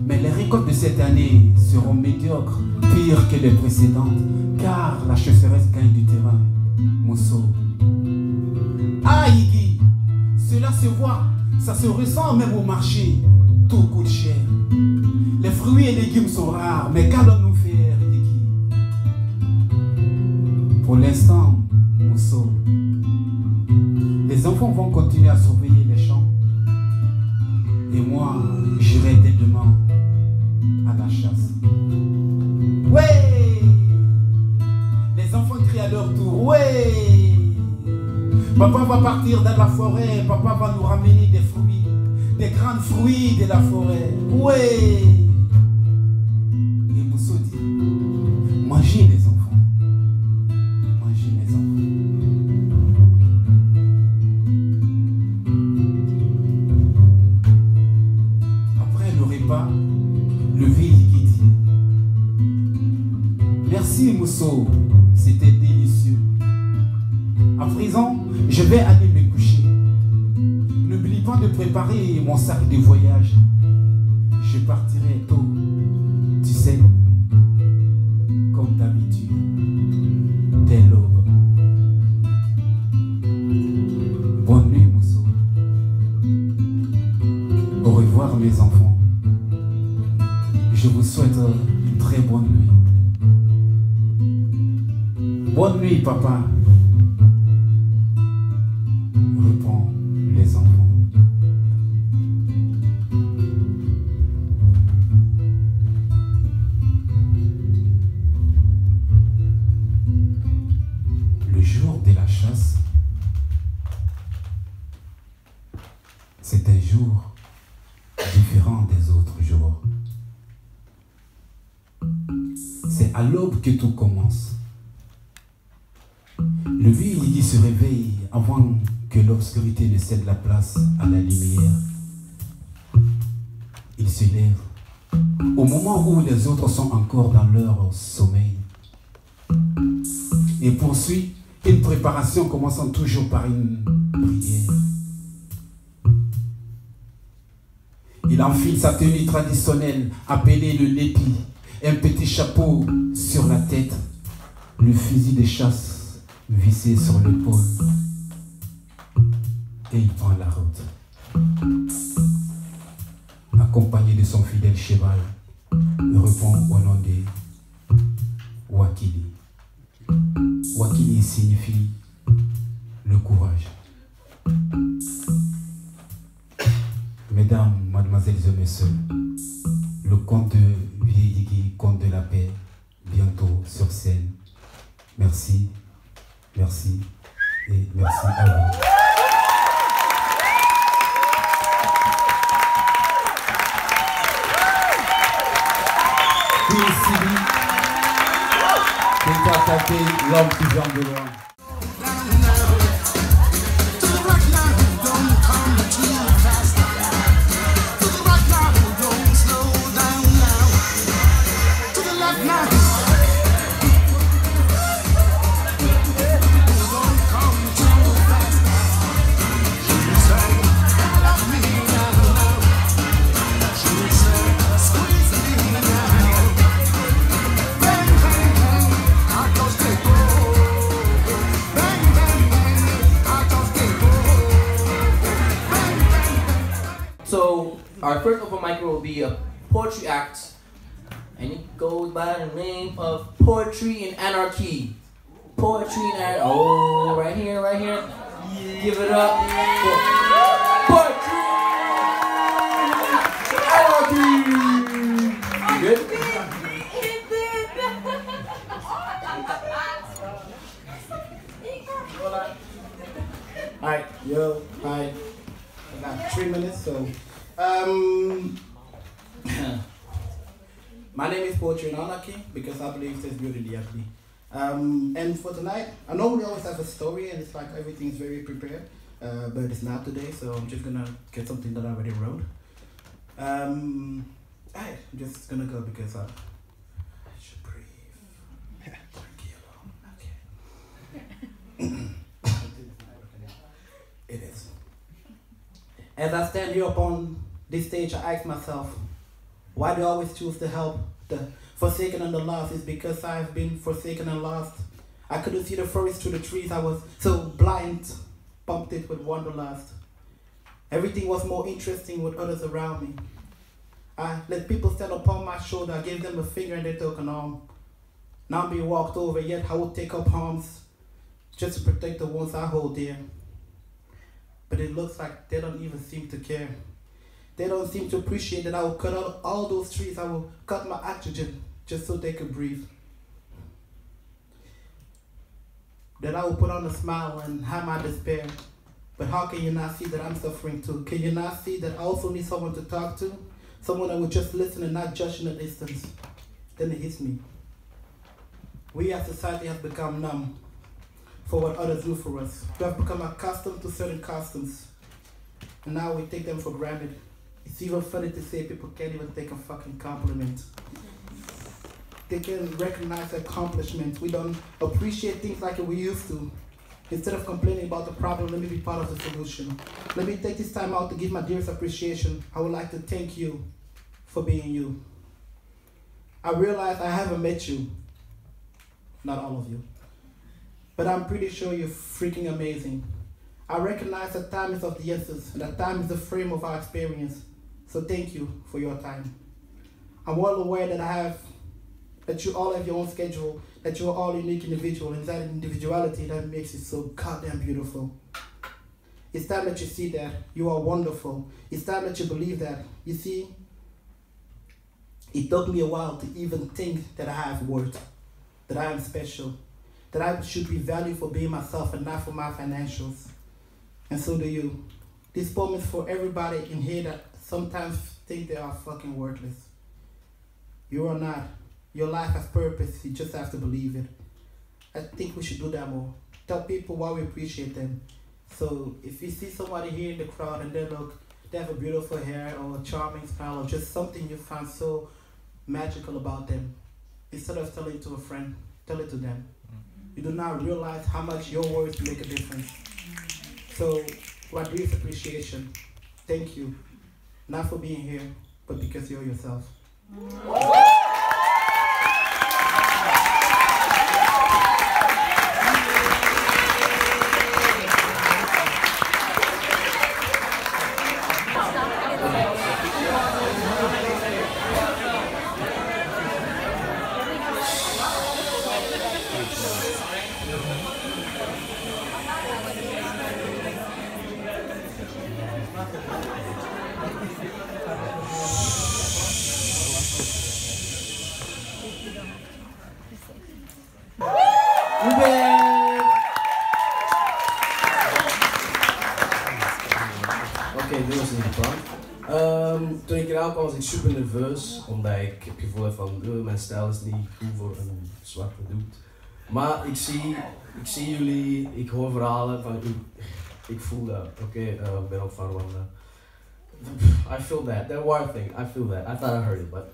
Mais les récoltes de cette année seront médiocres, pires que les précédentes, car la chasseresse gagne du terrain. Mosso. Ah, Iggy, cela se voit, ça se ressent même au marché. Tout coûte cher. Les fruits et légumes sont rares, mais qu'allons-nous faire, Iggy? Pour l'instant, Mosso, les enfants vont continuer à surveiller les champs. Et moi, j'irai dès demain à la chasse. Ouais! Les enfants crient à leur tour. Ouais! Papa va partir dans la forêt. Papa va nous ramener des fruits. Des grands fruits de la forêt. Ouais! Et Mosso dit: mangez les enfants. Mangez les enfants. Le vieil qui dit: merci Mosso, c'était délicieux. À présent, je vais aller me coucher. N'oublie pas de préparer mon sac de voyage. Je partirai tôt, tu sais, comme d'habitude, dès l'aube. Bonne nuit Mosso. Au revoir mes enfants. Je vous souhaite une très bonne nuit. Bonne nuit, papa. Répond les enfants. Le jour de la chasse, c'est un jour différent des autres jours. C'est à l'aube que tout commence. Le vieux Iggy se réveille avant que l'obscurité ne cède la place à la lumière. Il se lève au moment où les autres sont encore dans leur sommeil et poursuit une préparation commençant toujours par une prière. Il enfile sa tenue traditionnelle appelée le lépi. Un petit chapeau sur la tête, le fusil de chasse vissé sur l'épaule. Et il prend la route. Accompagné de son fidèle cheval, il répond au nom de Wakili. Wakili signifie le courage. Mesdames, mademoiselles et messieurs, le conte de Vieil Iggy, conte de la paix, bientôt sur scène. Merci, merci et merci à vous. Puis Sylvie, qui a tapé l'homme qui vient de loin. So our first open mic will be a poetry act, and it goes by the name of Poetry in Anarchy. Poetry in Anarchy. Oh, right here, right here. Yeah. Give it up for Poetry in Anarchy. You good? Alright, yo, hi. I got 3 minutes, so My name is Poetry and Anarchy because I believe there's beauty in the ugly. And for tonight, I normally always have a story and it's like everything's very prepared, but it's not today, so I'm just gonna get something that I already wrote. I'm just gonna go because I should breathe. Okay. It is. As I stand here upon this stage, I ask myself, why do I always choose to help the forsaken and the lost? It's because I've been forsaken and lost. I couldn't see the forest through the trees. I was so blind, pumped it with wanderlust. Everything was more interesting with others around me. I let people stand upon my shoulder. I gave them a finger and they took an arm. Now I'm being walked over, yet I would take up arms just to protect the ones I hold dear. But it looks like they don't even seem to care. They don't seem to appreciate that I will cut out all those trees. I will cut my oxygen just so they could breathe. That I will put on a smile and hide my despair. But how can you not see that I'm suffering too? Can you not see that I also need someone to talk to? Someone that will just listen and not judge in the distance. Then it hits me. We as society have become numb for what others do for us. We have become accustomed to certain customs. And now we take them for granted. It's even funny to say people can't even take a fucking compliment. They can't recognize accomplishments. We don't appreciate things like we used to. Instead of complaining about the problem, let me be part of the solution. Let me take this time out to give my dearest appreciation. I would like to thank you for being you. I realize I haven't met you. Not all of you. But I'm pretty sure you're freaking amazing. I recognize that time is of the essence, and that time is the frame of our experience. So thank you for your time. I'm well aware that you all have your own schedule, that you're all unique individual, and that individuality that makes it so goddamn beautiful. It's time that you see that. You are wonderful. It's time that you believe that. You see, it took me a while to even think that I have worth, that I am special, that I should be valued for being myself and not for my financials. And so do you. This poem is for everybody in here that sometimes think they are fucking worthless. You are not. Your life has purpose. You just have to believe it. I think we should do that more. Tell people why we appreciate them. So if you see somebody here in the crowd and they have a beautiful hair or a charming smile or just something you find so magical about them, instead of telling it to a friend, tell it to them. You do not realize how much your words make a difference. So, my deepest appreciation, thank you. Not for being here, but because you're yourself. Toen ik eraan kwam was ik super nerveus, omdat ik heb het gevoel van mijn stijl is niet goed voor een zwarte dude. Maar ik zie jullie, ik hoor verhalen van ik voel dat, ik ben ook van Rwanda. I feel that war thing, I feel that. I thought I heard it, but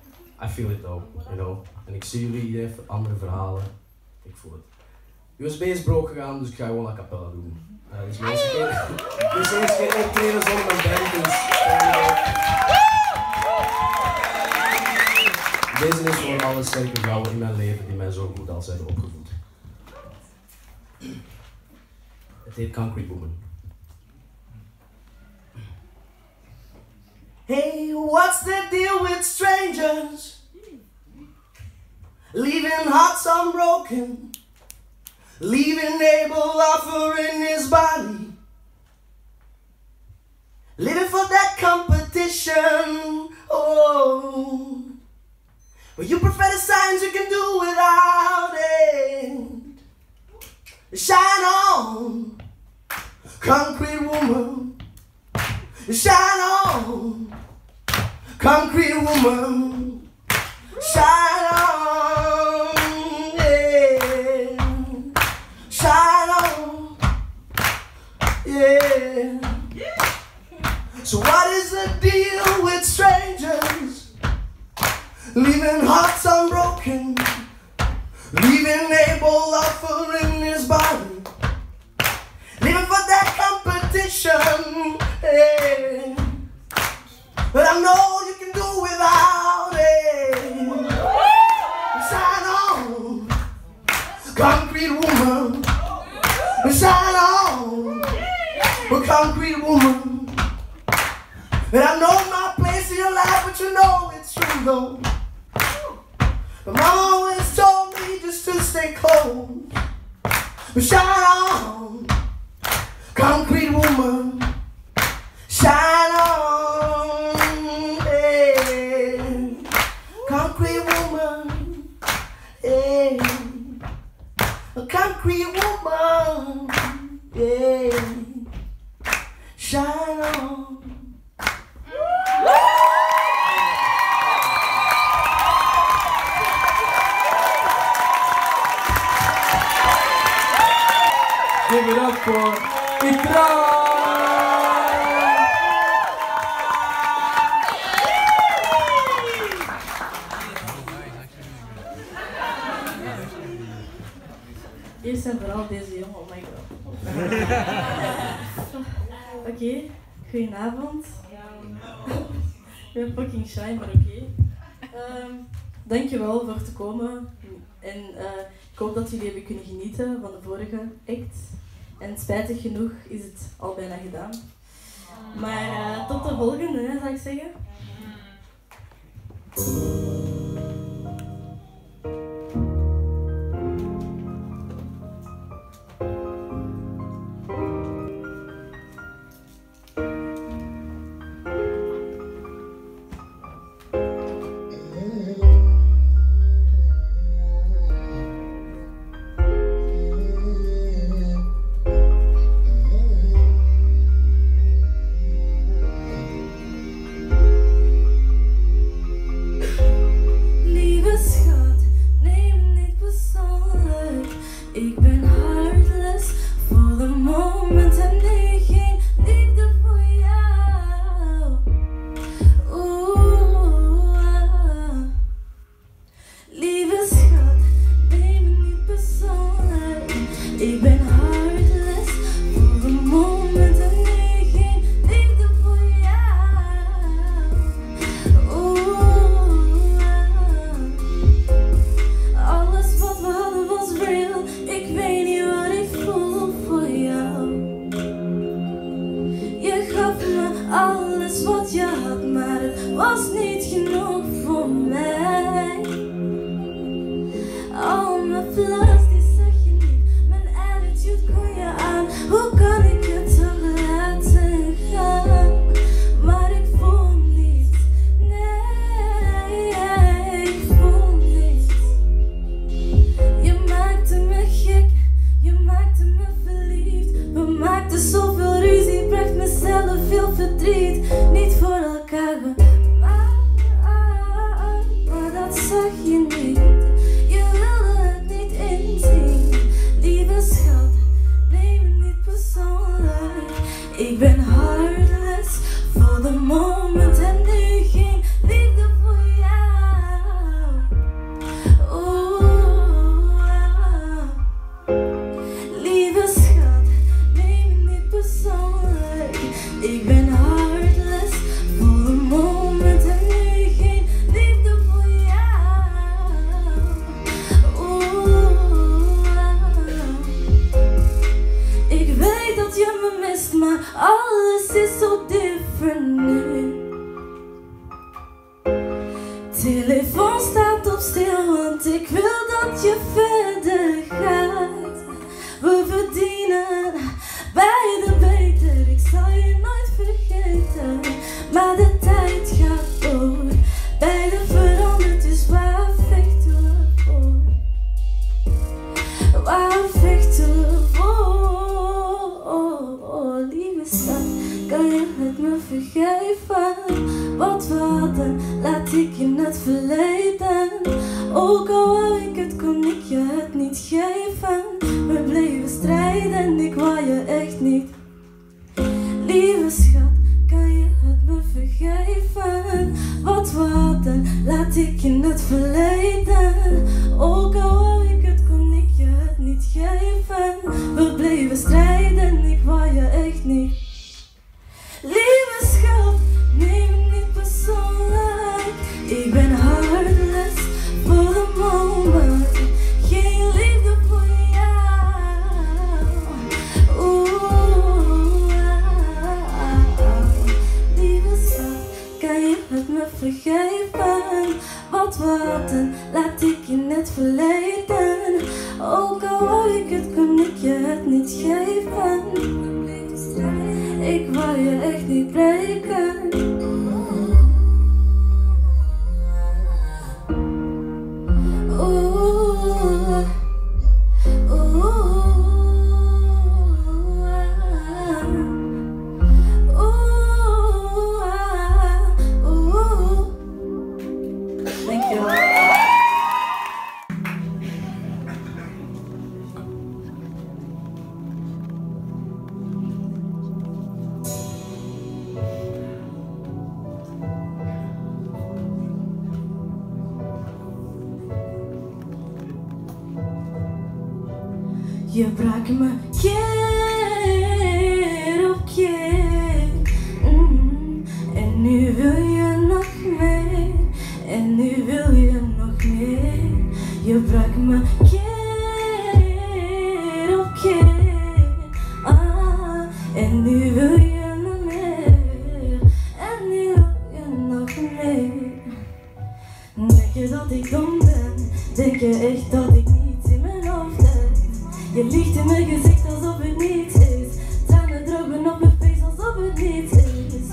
I feel it though, you know. En ik zie jullie, iedereen heeft andere verhalen, ik voel het. USB is broke gegaan, dus ik ga gewoon a cappella doen. Dus mensen geen optreden zonder een band, dus deze is voor alle sterke vrouwen in mijn leven die mij zo goed als hebben opgevoed. Het heet Concrete Woman. Hey, what's the deal with strangers? Leaving hearts unbroken, leaving Abel offering his body, living for that competition. Oh, well, you prefer the signs you can do without it. Shine on, concrete woman. Shine on, concrete woman, shine on, yeah, shine on, yeah. So what is the deal with strangers, leaving hearts unbroken, leaving Abel offering his body, leaving for that competition, hey. But I know you can do without it. Shine on, concrete woman. Shine on, concrete woman. And I know my place in your life, but you know it's true though. But mama always told me just to stay close. But shine on, concrete woman. Shine on, yeah. Concrete woman, yeah. A concrete woman, yeah. Shine on. Give it up for Ikra! Eerst en vooral deze jongen, oh my god. Oké, goedenavond. Ik ben fucking shy, maar oké. Dankjewel voor te komen. En ik hoop dat jullie hebben kunnen genieten van de vorige act. En spijtig genoeg is het al bijna gedaan. Maar tot de volgende, hè, zou ik zeggen. Telefoon staat op stil, want ik wil dat je verder gaat. We verdienen beide beter, ik zal je nooit vergeten. Maar de tijd gaat door, beide verandert, dus waar vechten we voor? Waar vechten we voor? Lieve schat, kan je het me vergeven? Wat we hadden wachten, laat ik in het verleden. Ook al wou ik het, kon ik je het niet geven. We bleven strijden, ik wou je echt niet. Lieve schat, kan je het me vergeven? Wat we hadden, laat ik in het verleden. Ook al wou ik het, kon ik je het niet geven. We bleven strijden, ik wou je echt niet. Lieve schat, neem het niet persoonlijk. Ik ben heartless for the moment. Geen liefde voor jou. Lieve schat, kan je het me vergeven? Wat we hadden, laat ik in het verleden. Ook al wou ik het, kon ik je het niet geven. Ik wou je echt niet breken. Je brak me keer op keer. En nu wil je nog meer. En nu wil je nog meer. Je brak me keer op keer. En nu wil je nog meer. En nu wil je nog meer. Denk je dat ik dom ben? Denk je echt dat ik niets in mijn hoofd heb? Je liegt in mijn gezicht alsof het niets is. Tranen drogen op mijn face alsof het niets is.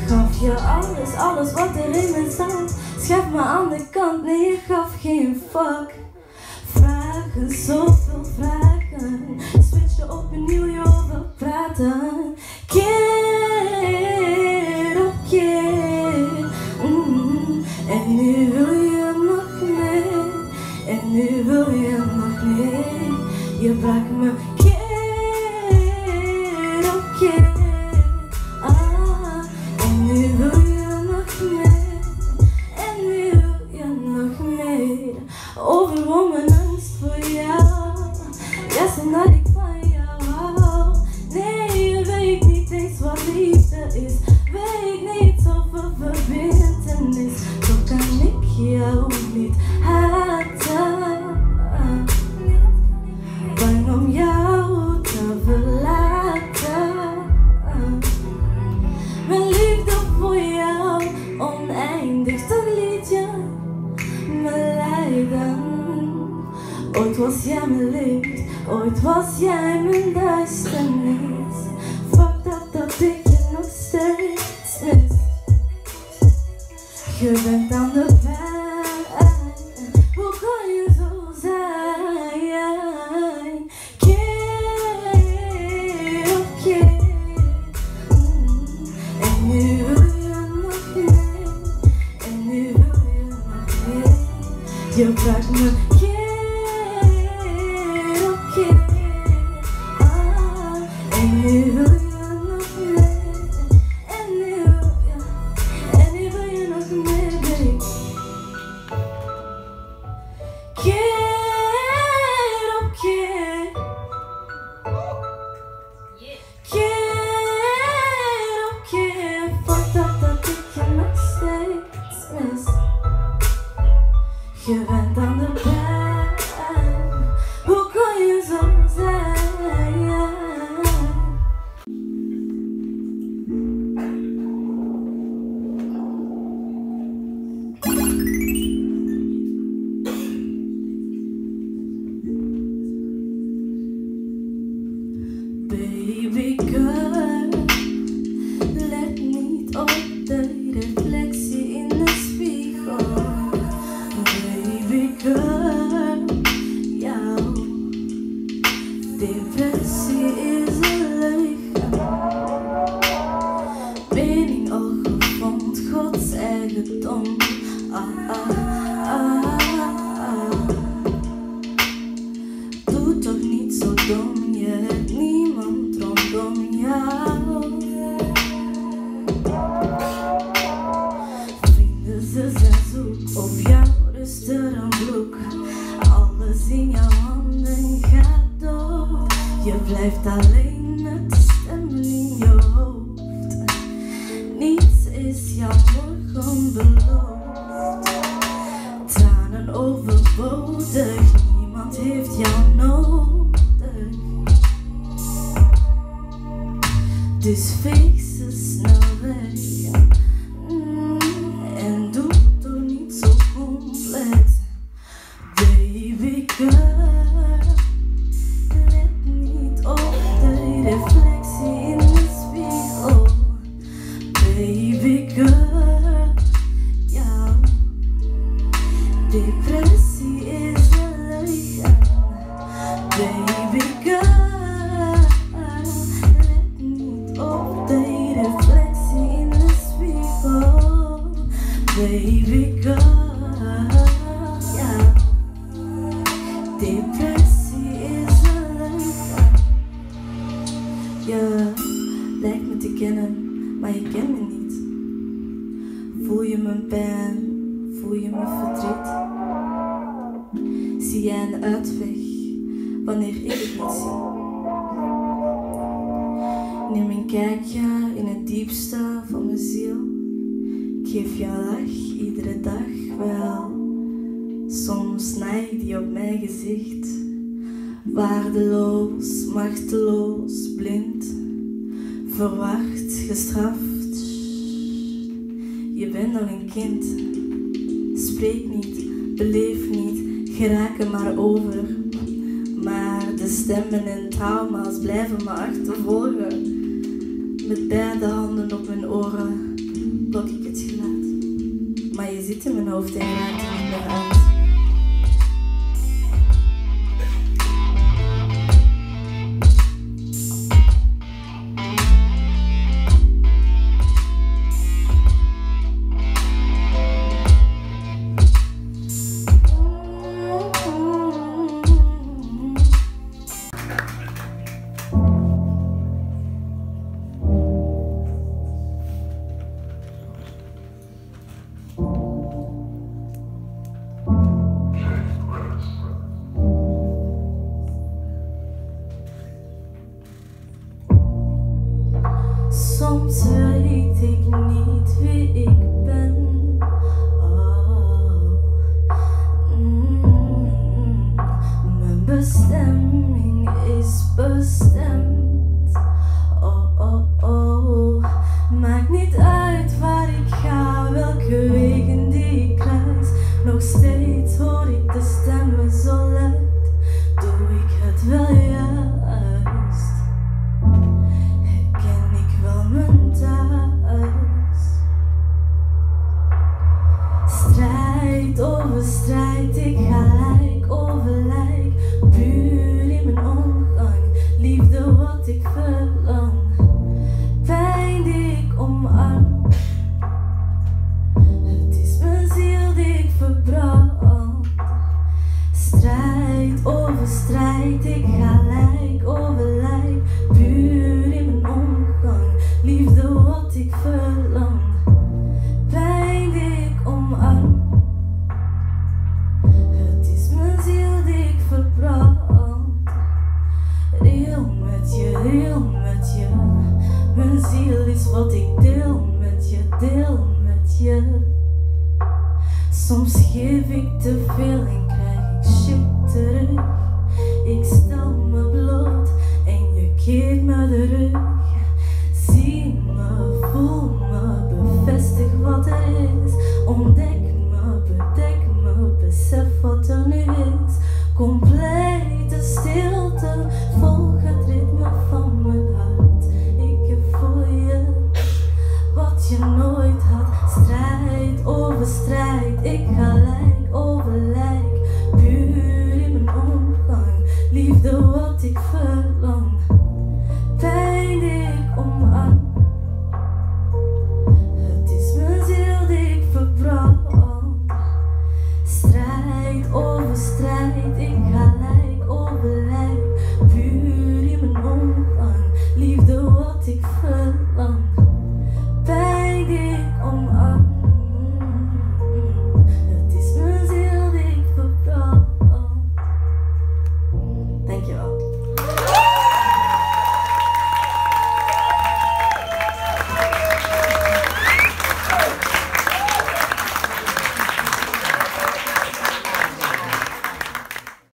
Gaf je alles, alles wat er in me staat. Schep me aan de kant, nee je gaf geen fuck. Vragen, zoveel vragen. Switch je opnieuw, je over praten. Keer op keer. En nu wil je nog meer. En nu wil je nog meer. Je brak me keer op keer. En nu wil je nog meer. En nu wil je nog meer. Overwon mijn angst voor jou. Ja, ze dat ik van jou hou. Nee, je weet niet eens wat liefde is. Weet niet zoveel verbintenis. Toch kan ik jou niet haten. Bang om jou te verlaten. Mijn liefde voor jou oneindig, toch liet je me lijden. Ooit was jij mijn licht, ooit was jij mijn duisternis. Fuck dat ik je nog steeds mis. Je bent aan de pijn, hoe kan je zo zijn? Keer op keer. En nu wil je nog meer. En nu wil je nog meer. Je brak me keer op keer. En nu wil je nog meer. En nu wil je nog meer, baby. Keer op keer. Keer op keer. Fuck dat ik je nog steeds mis. Je bent aan de pijn. Hoe kon je zo zijn? Baby girl, let niet op de reflectie in de spiegel. Baby iemands eigendom. Doe toch niet zo dom, je hebt niemand rondom jou. Vrienden, ze zijn zoek op jou, rust er een vloek. Alles in jouw handen gaat door. Je blijft alleen met de stemmen in je hoofd. Niets is jouw morgen beloofd. Tranen overbodig, niemand heeft jou nodig. Dus fix ze snel weg. En doe toch niet zo complex. Baby girl, let niet op de reflectie in de spiegel. Baby girl, jouw depressie is een leugen. Baby girl, let niet op de reflectie in de spiegel. Baby girl, jouw depressie is een leugen. Je lijkt me te kennen, maar je kent me niet. Voel je mijn pijn, voel je mijn verdriet? Zie jij een uitweg wanneer ik het niet zie? Neem een kijkje in het diepste van mijn ziel. Ik geef jou lach iedere dag wel. Soms neig die op mijn gezicht. Waardeloos, machteloos, blind. Verwacht, gestraft. Je bent nog een kind. Spreek niet, beleef niet, geraak er maar over. Maar de stemmen en trauma's blijven me achtervolgen. Met beide handen op mijn oren blok ik het geluid. Maar je zit in mijn hoofd en je raakt er niet meer uit. Soms weet ik niet wie ik ben. Mijn bestemming is bestemd. Maakt niet uit waar ik ga, welke wegen die ik kruis. Nog steeds hoor ik de stemmen zo luid. Doe ik het wel juist? Strijd over strijd, ik ga lijk over lijk. Puur in mijn omgang, liefde wat ik verlang. Pijn die ik omarm. Het is mijn ziel die ik verbrand. Strijd over strijd, ik ga lijk over lijk. Puur in mijn omgang, liefde wat ik verlang. Pijn die ik omarm. Het is mijn ziel die ik verbrand. Deel met je. Mijn ziel is wat ik deel met je. Soms geef ik te veel en krijg ik shit terug. Ik stel me bloot en je keert me de rug. Zie me, voel me, bevestig wat er is. Ontdek me, bedek me, besef wat er nu is. Complete stilte, volg het ritme van mijn hart. Ik heb voor je wat je nooit had. Strijd over strijd, ik ga lijk over lijk. Puur in mijn omgang, liefde wat ik verlang.